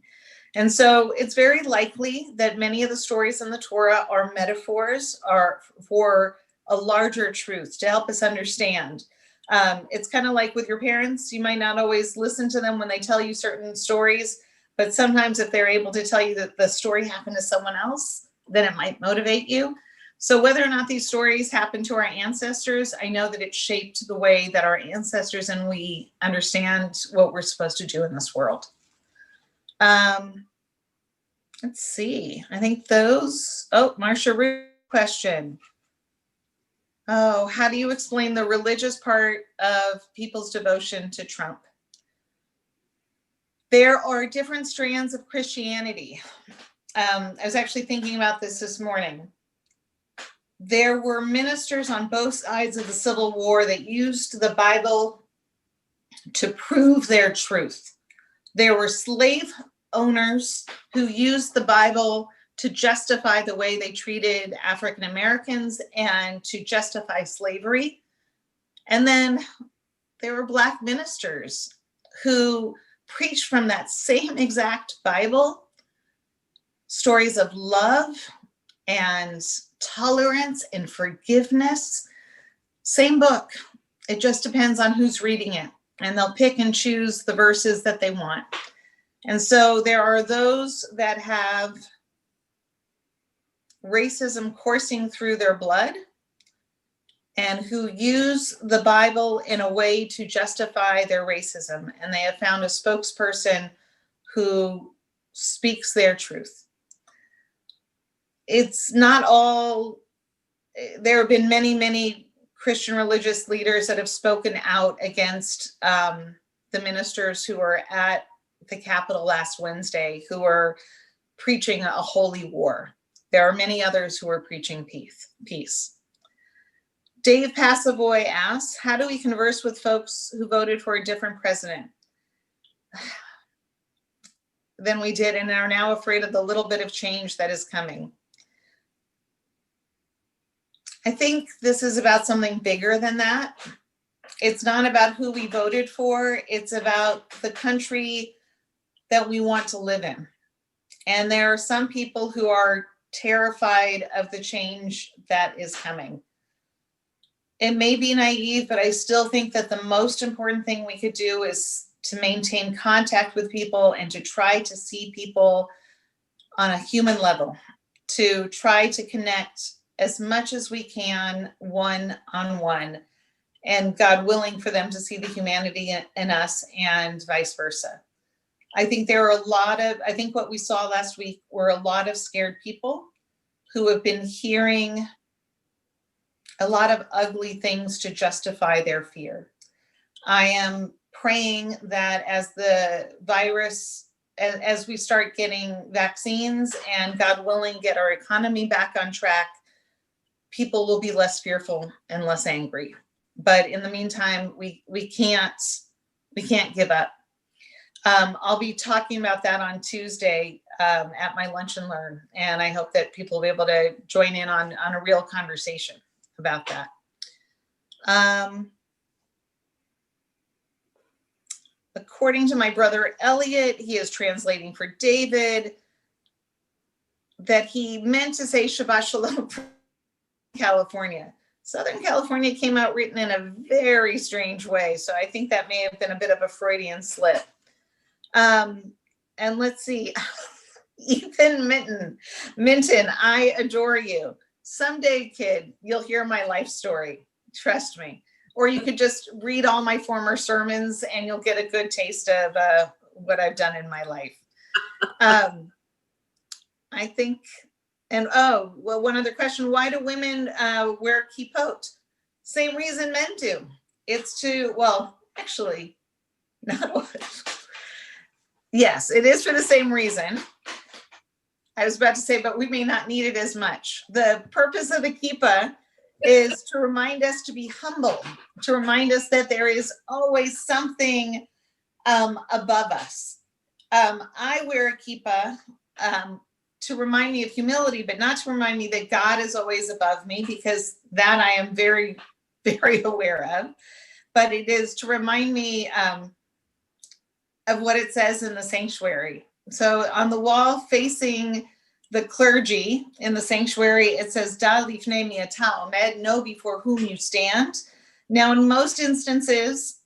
Speaker 1: And so it's very likely that many of the stories in the Torah are metaphors for a larger truth to help us understand. It's kind of like with your parents. You might not always listen to them when they tell you certain stories, but sometimes if they're able to tell you that the story happened to someone else, then it might motivate you. So whether or not these stories happened to our ancestors, I know that it shaped the way that our ancestors and we understand what we're supposed to do in this world. Let's see. I think those. Oh, Marcia, question. Oh, how do you explain the religious part of people's devotion to Trump? There are different strands of Christianity. I was actually thinking about this morning. There were ministers on both sides of the Civil War that used the Bible to prove their truth. There were slave owners who used the Bible to justify the way they treated African Americans and to justify slavery. And then there were Black ministers who preached from that same exact Bible, stories of love and tolerance and forgiveness. Same book. It just depends on who's reading it. And they'll pick and choose the verses that they want. And so there are those that have racism coursing through their blood and who use the Bible in a way to justify their racism. And they have found a spokesperson who speaks their truth. It's not all, there have been many, many Christian religious leaders that have spoken out against the ministers who are at the Capitol last Wednesday who were preaching a holy war. There are many others who are preaching peace. Dave Passavoy asks, how do we converse with folks who voted for a different president than we did and are now afraid of the little bit of change that is coming? I think this is about something bigger than that. It's not about who we voted for. It's about the country that we want to live in. And there are some people who are terrified of the change that is coming. It may be naive, but I still think that the most important thing we could do is to maintain contact with people and to try to see people on a human level, to try to connect as much as we can one-on-one, and God willing for them to see the humanity in us and vice versa. I think I think what we saw last week were a lot of scared people who have been hearing a lot of ugly things to justify their fear. I am praying that as the virus, as we start getting vaccines and God willing, get our economy back on track, people will be less fearful and less angry. But in the meantime, we can't give up. I'll be talking about that on Tuesday at my Lunch and Learn, and I hope that people will be able to join in on a real conversation about that. According to my brother Elliot, he is translating for David, that he meant to say Shabbat Shalom from California. Southern California came out written in a very strange way, so I think that may have been a bit of a Freudian slip. And let's see, Ethan Minton, I adore you. Someday, kid, you'll hear my life story. Trust me. Or you could just read all my former sermons and you'll get a good taste of what I've done in my life. I think, and well, one other question, why do women wear kippot? Same reason men do. It's to, well, actually, not what. Yes, it is for the same reason. I was about to say, but we may not need it as much. The purpose of the kippah is to remind us to be humble, to remind us that there is always something above us. I wear a kippah to remind me of humility, but not to remind me that God is always above me, because that I am very, very aware of. But it is to remind me of what it says in the sanctuary. So on the wall facing the clergy in the sanctuary, it says, Da lifnei mi ata omed, know before whom you stand. Now, in most instances,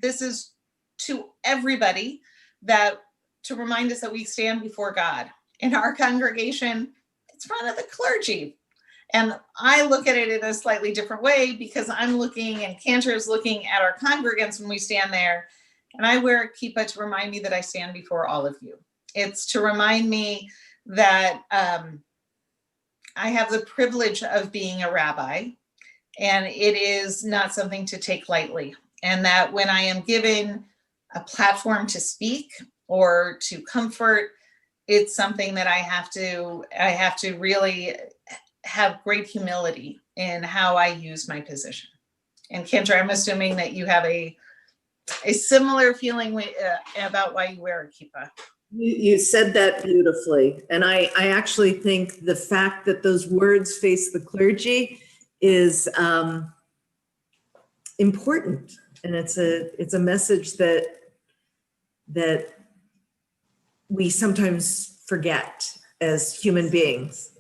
Speaker 1: this is to everybody, that to remind us that we stand before God. In our congregation, it's front of the clergy. And I look at it in a slightly different way, because I'm looking, and Cantor is looking at our congregants when we stand there. And I wear a kippah to remind me that I stand before all of you. It's to remind me that I have the privilege of being a rabbi, and it is not something to take lightly. And that when I am given a platform to speak or to comfort, it's something that I have to really have great humility in how I use my position. And Kendra, I'm assuming that you have a similar feeling about why you wear a kippah.
Speaker 2: You said that beautifully. And I actually think the fact that those words face the clergy is important. And it's a message that we sometimes forget as human beings,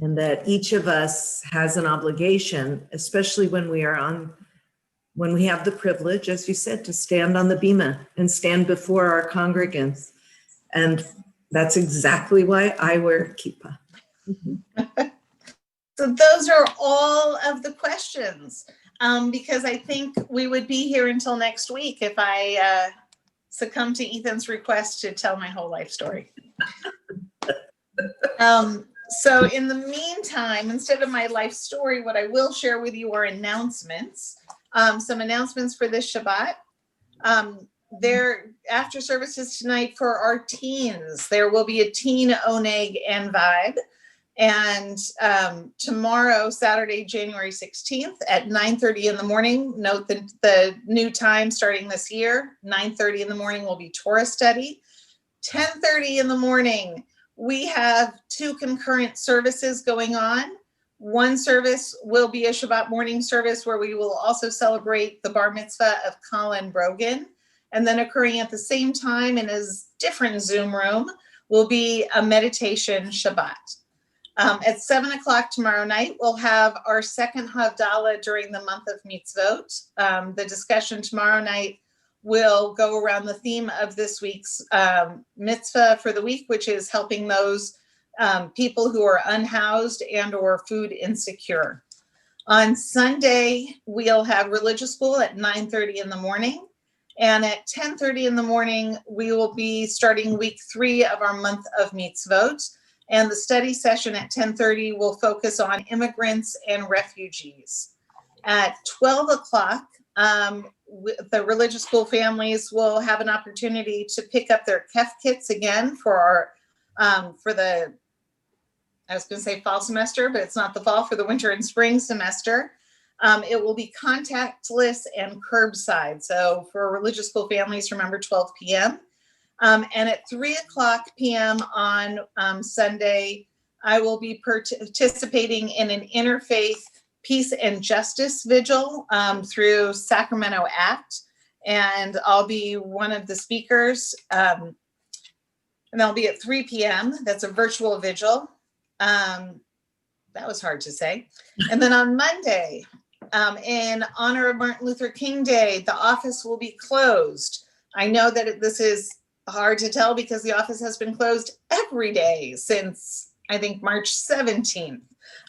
Speaker 2: and that each of us has an obligation, especially when we have the privilege, as you said, to stand on the bima and stand before our congregants. And that's exactly why I wear kippah. Mm-hmm.
Speaker 1: So those are all of the questions, because I think we would be here until next week if I succumb to Ethan's request to tell my whole life story. So in the meantime, instead of my life story, what I will share with you are announcements. Some announcements for this Shabbat. there, after services tonight for our teens, there will be a teen oneg and vibe. And tomorrow, Saturday, January 16th at 9:30 in the morning, note the new time starting this year, 9:30 in the morning will be Torah study. 10:30 in the morning, we have 2 concurrent services going on. One service will be a Shabbat morning service where we will also celebrate the bar mitzvah of Colin Brogan. And then occurring at the same time in a different Zoom room will be a meditation Shabbat. At 7 o'clock tomorrow night, we'll have our second Havdalah during the month of mitzvot. The discussion tomorrow night will go around the theme of this week's mitzvah for the week, which is helping those people who are unhoused and or food insecure. On Sunday, we'll have religious school at 9:30 in the morning. And at 10:30 in the morning, we will be starting week 3 of our month of mitzvot. And the study session at 10:30 will focus on immigrants and refugees. At 12 o'clock, the religious school families will have an opportunity to pick up their KEF kits again for our, for the, I was going to say fall semester, but it's not the fall, for the winter and spring semester. It will be contactless and curbside. So for religious school families, remember 12 p.m. And at 3 o'clock p.m. on Sunday, I will be participating in an interfaith peace and justice vigil through Sacramento Act. And I'll be one of the speakers. And that'll be at 3 p.m. That's a virtual vigil. That was hard to say. And then on Monday, in honor of Martin Luther King Day, the office will be closed. I know that this is hard to tell because the office has been closed every day since, I think, March 17th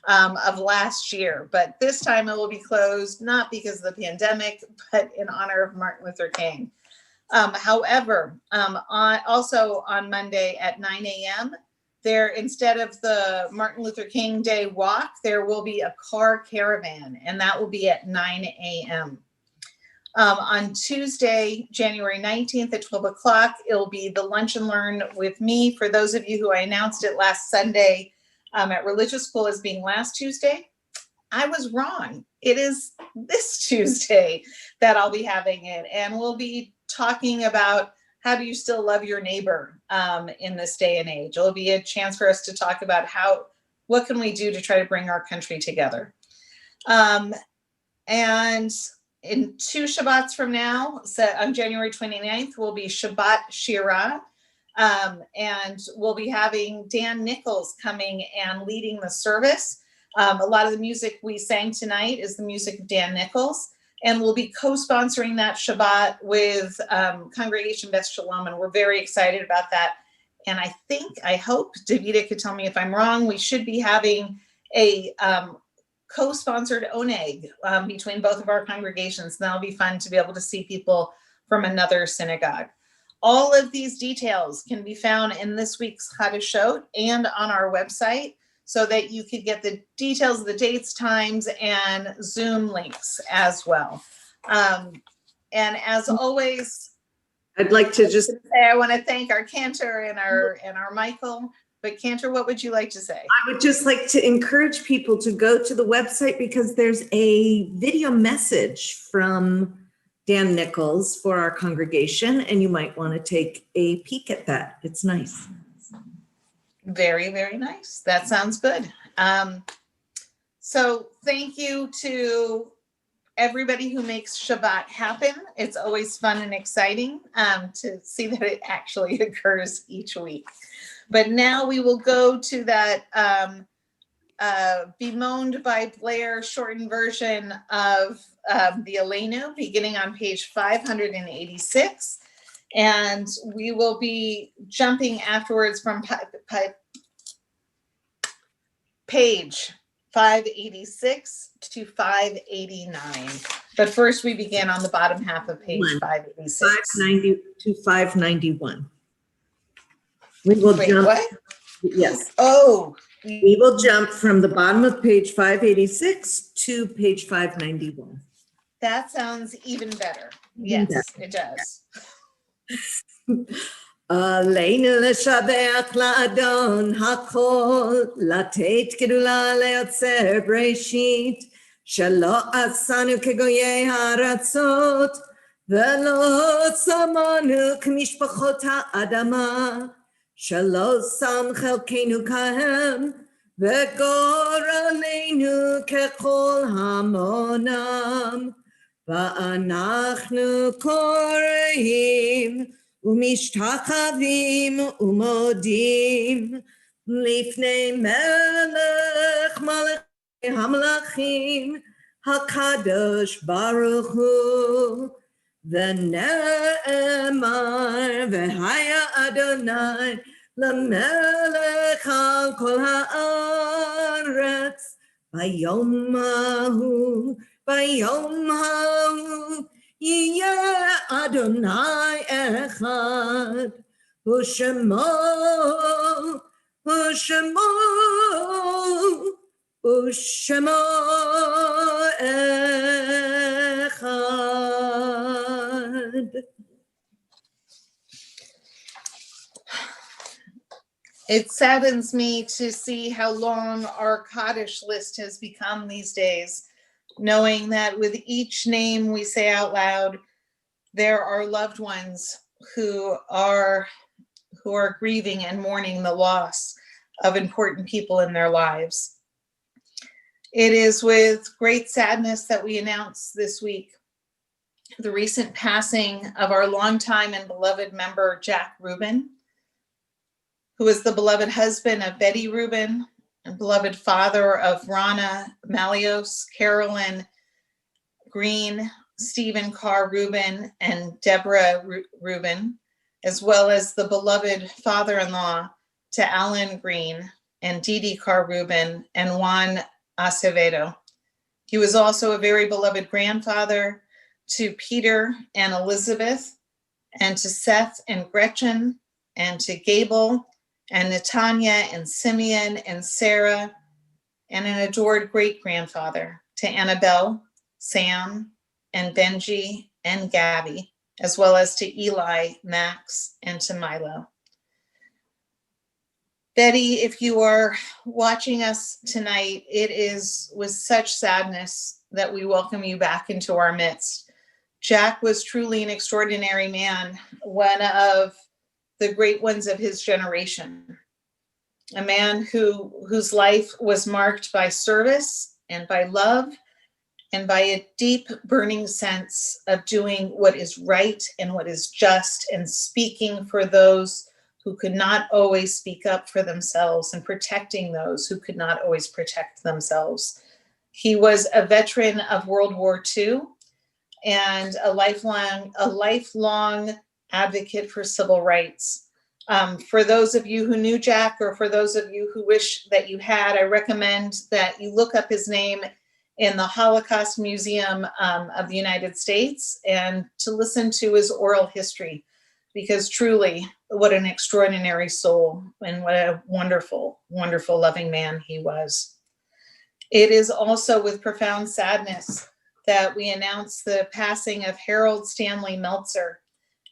Speaker 1: of last year. But this time it will be closed, not because of the pandemic, but in honor of Martin Luther King. However, also on Monday at 9 a.m., there, instead of the Martin Luther King Day walk, there will be a car caravan, and that will be at 9 a.m. On Tuesday, January 19th at 12 o'clock, it'll be the Lunch and Learn with me. For those of you who I announced it last Sunday at religious school as being last Tuesday, I was wrong. It is this Tuesday that I'll be having it. And we'll be talking about how do you still love your neighbor in this day and age. It'll be a chance for us to talk about what can we do to try to bring our country together. And in 2 Shabbats from now, so on January 29th, will be Shabbat Shirah. And we'll be having Dan Nichols coming and leading the service. A lot of the music we sang tonight is the music of Dan Nichols. And we'll be co-sponsoring that Shabbat with Congregation Beth Shalom. And we're very excited about that. And I hope, Davida could tell me if I'm wrong, we should be having a co-sponsored oneg between both of our congregations. And that'll be fun to be able to see people from another synagogue. All of these details can be found in this week's Chadashot and on our website, so that you could get the details of the dates, times, and Zoom links as well. And as always,
Speaker 2: I'd like to just
Speaker 1: say I want to thank our Cantor and our Michael. But Cantor, what would you like to say?
Speaker 2: I would just like to encourage people to go to the website, because there's a video message from Dan Nichols for our congregation, and you might want to take a peek at that. It's nice.
Speaker 1: Very, very nice. That sounds good. So thank you to everybody who makes Shabbat happen. It's always fun and exciting to see that it actually occurs each week. But now we will go to that bemoaned by Blair shortened version of the Aleinu, beginning on page 586. And we will be jumping afterwards from page 586 to 589. But first we begin on the bottom half of page 586.
Speaker 2: 590 to 591. We will jump.
Speaker 1: What?
Speaker 2: Yes.
Speaker 1: Oh.
Speaker 2: We will jump from the bottom of page 586 to page 591.
Speaker 1: That sounds even better. Yes, it does.
Speaker 2: עלינו לשבח לאדון הכל, לתת גדולה ליוצר בראשית, שלא עשנו כגויי הארצות, ולא שמנו כמשפחות האדמה, שלא שם חלקנו כהם, וגורלנו ככל המונם, ואנחנו קוראים ומשתחווים ומודים לפני מלך מלכי המלכים הקדוש ברוך הוא, ונאמר והיה אדוני למלך על כל הארץ ביום ההוא יהיה אדוני אחד, ושמו אחד.
Speaker 1: It saddens me to see how long our Kaddish list has become these days, knowing that with each name we say out loud, there are loved ones who are grieving and mourning the loss of important people in their lives. It is with great sadness that we announce this week the recent passing of our longtime and beloved member, Jack Rubin, who is the beloved husband of Betty Rubin, and beloved father of Rana Malios, Carolyn Green, Stephen Carr Rubin, and Deborah Rubin, as well as the beloved father-in-law to Alan Green and Dee Dee Carr Rubin and Juan Acevedo. He was also a very beloved grandfather to Peter and Elizabeth, and to Seth and Gretchen, and to Gable and Natanya and Simeon and Sarah, and an adored great-grandfather to Annabelle, Sam, and Benji and Gabby, as well as to Eli, Max, and to Milo. Betty, if you are watching us tonight, it is with such sadness that we welcome you back into our midst. Jack was truly an extraordinary man, one of the great ones of his generation, a man whose life was marked by service and by love and by a deep burning sense of doing what is right and what is just, and speaking for those who could not always speak up for themselves, and protecting those who could not always protect themselves. He was a veteran of World War II and a lifelong advocate for civil rights. For those of you who knew Jack, or for those of you who wish that you had, I recommend that you look up his name in the Holocaust Museum of the United States, and to listen to his oral history, because truly, what an extraordinary soul, and what a wonderful, wonderful, loving man he was. It is also with profound sadness that we announce the passing of Harold Stanley Meltzer.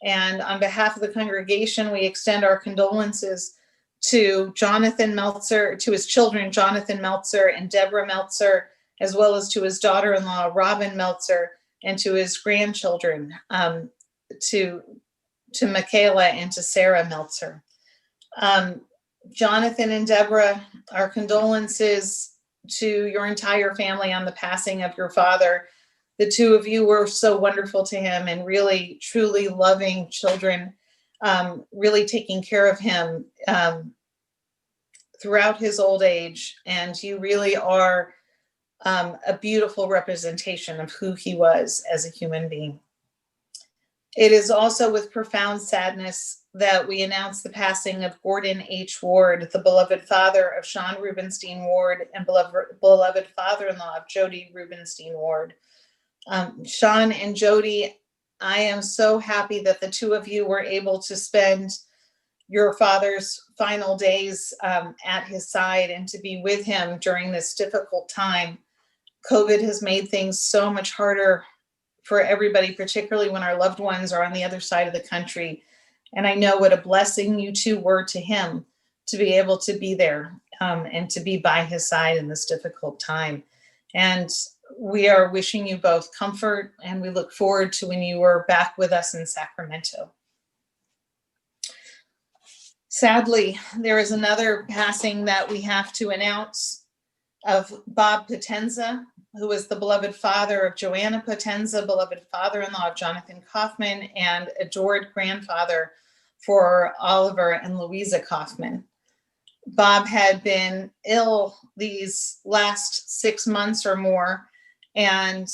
Speaker 1: And on behalf of the congregation, we extend our condolences to Jonathan Meltzer, to his children, Jonathan Meltzer and Deborah Meltzer, as well as to his daughter-in-law, Robin Meltzer, and to his grandchildren, to Michaela and to Sarah Meltzer. Jonathan and Deborah, our condolences to your entire family on the passing of your father. The two of you were so wonderful to him, and really, truly loving children, really taking care of him throughout his old age. And you really are a beautiful representation of who he was as a human being. It is also with profound sadness that we announce the passing of Gordon H. Ward, the beloved father of Sean Rubenstein Ward and beloved father-in-law of Jody Rubenstein Ward. Sean and Jody, I am so happy that the two of you were able to spend your father's final days at his side, and to be with him during this difficult time. COVID has made things so much harder for everybody, particularly when our loved ones are on the other side of the country. And I know what a blessing you two were to him to be able to be there and to be by his side in this difficult time. And we are wishing you both comfort, and we look forward to when you are back with us in Sacramento. Sadly, there is another passing that we have to announce of Bob Potenza, who was the beloved father of Joanna Potenza, beloved father-in-law of Jonathan Kaufman, and adored grandfather for Oliver and Louisa Kaufman. Bob had been ill these last 6 months or more, and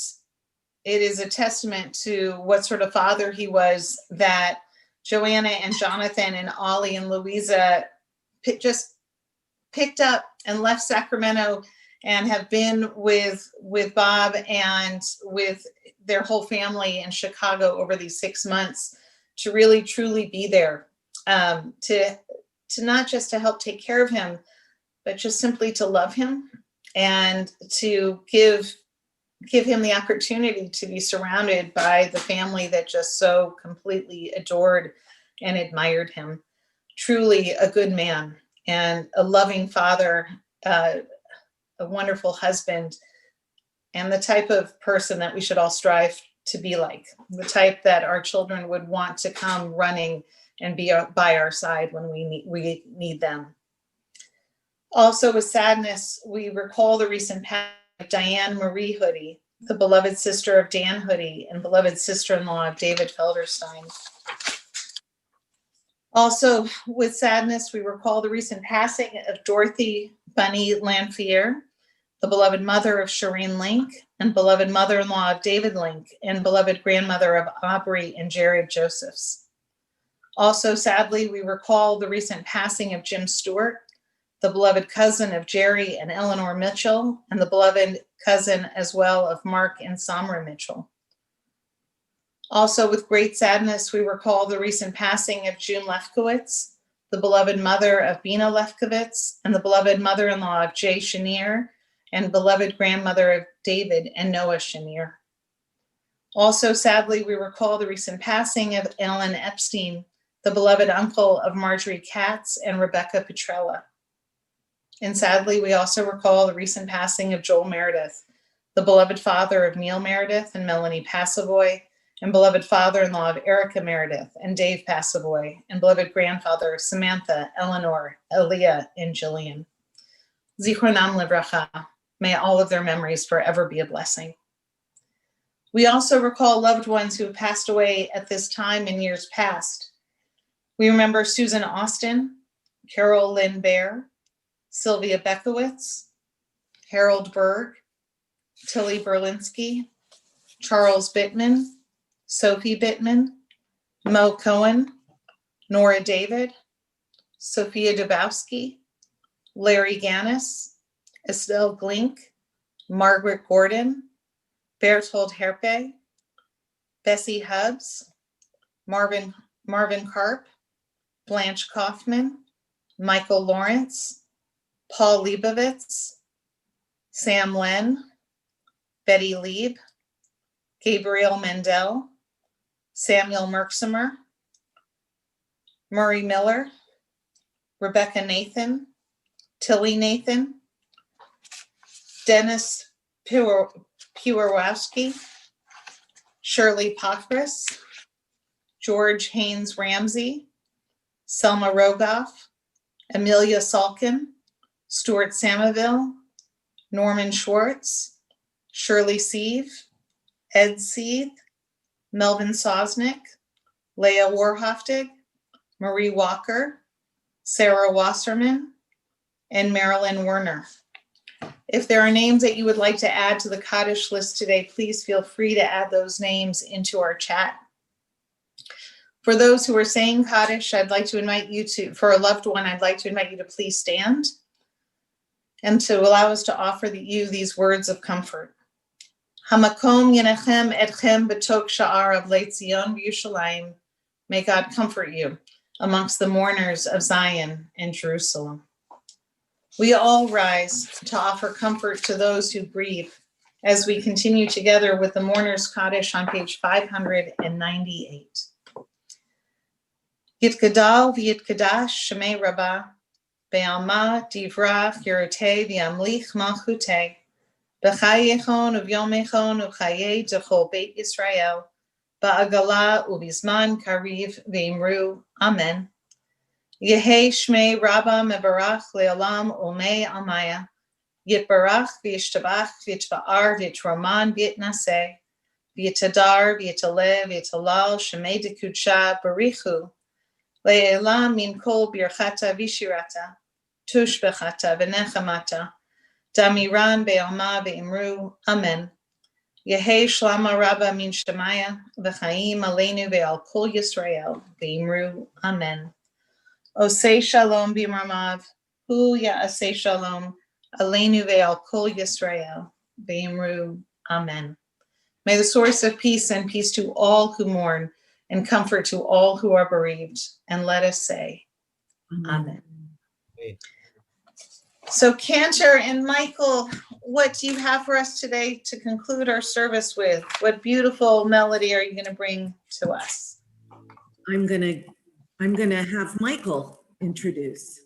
Speaker 1: it is a testament to what sort of father he was that Joanna and Jonathan and Ollie and Louisa just picked up and left Sacramento and have been with Bob and with their whole family in Chicago over these 6 months to really truly be there, to not just to help take care of him, but just simply to love him and to give him the opportunity to be surrounded by the family that just so completely adored and admired him. Truly a good man and a loving father, a wonderful husband, and the type of person that we should all strive to be like, the type that our children would want to come running and be by our side when we need them. Also, with sadness, we recall the recent passing of Diane Marie Hoodie, the beloved sister of Dan Hoodie and beloved sister-in-law of David Felderstein. Also, with sadness, we recall the recent passing of Dorothy Bunny Lanphier, the beloved mother of Shireen Link and beloved mother-in-law of David Link and beloved grandmother of Aubrey and Jared Josephs. Also, sadly, we recall the recent passing of Jim Stewart, the beloved cousin of Jerry and Eleanor Mitchell, and the beloved cousin as well of Mark and Samra Mitchell. Also, with great sadness, we recall the recent passing of June Lefkowitz, the beloved mother of Bina Lefkowitz, and the beloved mother-in-law of Jay Chenier, and beloved grandmother of David and Noah Chenier. Also, sadly, we recall the recent passing of Alan Epstein, the beloved uncle of Marjorie Katz and Rebecca Petrella. And sadly, we also recall the recent passing of Joel Meredith, the beloved father of Neil Meredith and Melanie Passavoy, and beloved father-in-law of Erica Meredith and Dave Passavoy, and beloved grandfather of Samantha, Eleanor, Aaliyah, and Jillian. Zichronam livracha. May all of their memories forever be a blessing. We also recall loved ones who have passed away at this time in years past. We remember Susan Austin, Carol Lynn Baer, Sylvia Bekowitz, Harold Berg, Tilly Berlinski, Charles Bittman, Sophie Bittman, Mo Cohen, Nora David, Sophia Dabowski, Larry Gannis, Estelle Glink, Margaret Gordon, Bertold Herpe, Bessie Hubbs, Marvin Karp, Blanche Kaufman, Michael Lawrence, Paul Leibovitz, Sam Len, Betty Lieb, Gabriel Mendel, Samuel Merksimer, Murray Miller, Rebecca Nathan, Tilly Nathan, Dennis Puwarowski, Shirley Pockris, George Haynes Ramsey, Selma Rogoff, Amelia Salkin, Stuart Samaville, Norman Schwartz, Shirley Seeve, Ed Seeth, Melvin Sosnick, Leah Warhoftig, Marie Walker, Sarah Wasserman, and Marilyn Werner. If there are names that you would like to add to the Kaddish list today, please feel free to add those names into our chat. For those who are saying Kaddish, I'd like to invite you to, for a loved one, I'd like to invite you to please stand and to allow us to offer you these words of comfort. Hamakom yenechem etchem betok sha'ar of Leit Zion v'Yushalayim. May God comfort you amongst the mourners of Zion and Jerusalem. We all rise to offer comfort to those who grieve as we continue together with the Mourner's Kaddish on page 598. Yitgadal v'yitkadash shemei Rabbah, be'alma divrach yerotei v'yamlich malchutei, b'chayechon uvyomechon u'chayei d'chol beit Yisrael, ba'agala u'bizman kariv v'imru, Amen. Yehei shmei Rabbah mebarach le'olam u'mei amaya, Yitbarach v'yishtabach v'yitba'ar v'yitroman v'yitnaseh, v'yitadar v'yitaleh v'yitalal shemei dekudsha barichu, le'elam min kol birchata v'shirata, tush bechata v'nechamata, damiran be'alma v'imru, Amen. Yehei shlama Rabbah min shemaya, v'chaim aleinu ve'al kol Yisrael, v'imru, Amen. Osei shalom b'mramav, hu ya'aseh shalom, aleinu ve'al kol Yisrael, v'imru, Amen. May the source of peace send peace to all who mourn and comfort to all who are bereaved. And let us say, Amen. So Cantor and Michael, what do you have for us today to conclude our service with? What beautiful melody are you going to bring to us?
Speaker 2: I'm gonna have Michael introduce.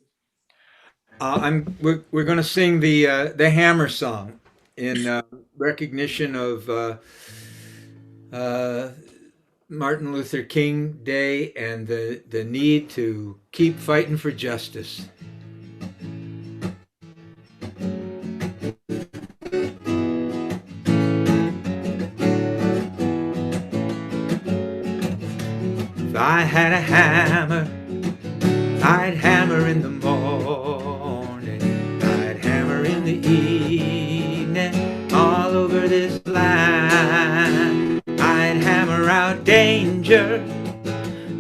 Speaker 3: We're going to sing the Hammer song in recognition of Martin Luther King Day and the need to keep fighting for justice. If I had a hammer, I'd hammer in the morning, I'd hammer in the evening, all over this land. I'd hammer out danger,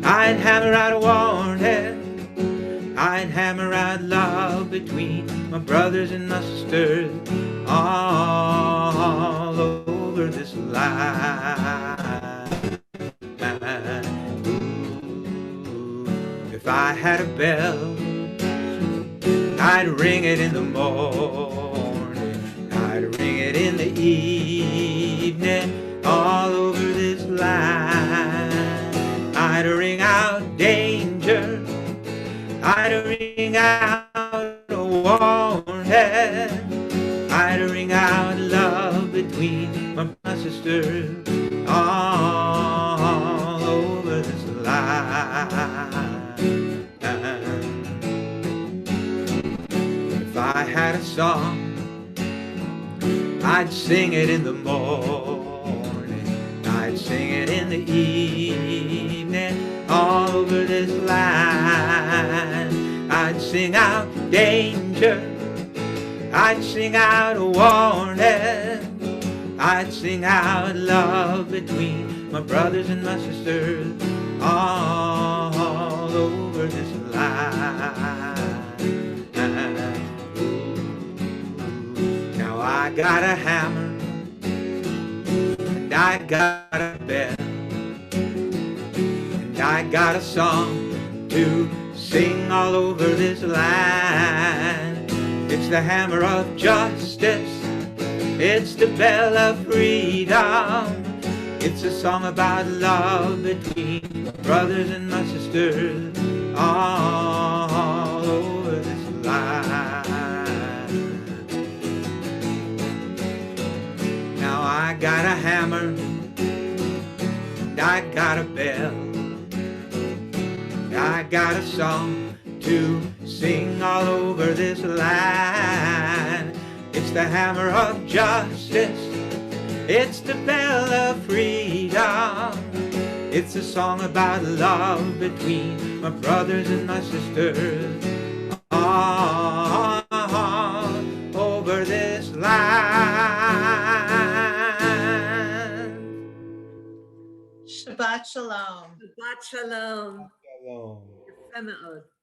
Speaker 3: I'd hammer out a warning, I'd hammer out love between my brothers and my sisters, all over this land. If I had a bell, I'd ring it in the morning, I'd ring it in the evening, all over this land. I'd ring out danger, I'd ring out a warning, I'd ring out love between my sisters, all over this land. If I had a song, I'd sing it in the morning, I'd sing it in the evening, all over this land. I'd sing out danger, I'd sing out a warning, I'd sing out love between my brothers and my sisters, all over this land. Now I got a hammer, and I got a bell, and I got a song to sing all over this land. It's the hammer of justice, it's the bell of freedom, it's a song about love between my brothers and my sisters, all over this land. Now I got a hammer, and I got a bell, and I got a song to sing all over this land. It's the hammer of justice, it's the bell of freedom, it's a song about love between my brothers and my sisters, all over this land.
Speaker 1: Shabbat shalom.
Speaker 2: Shabbat shalom.
Speaker 3: Shalom.
Speaker 2: Yפה מאוד.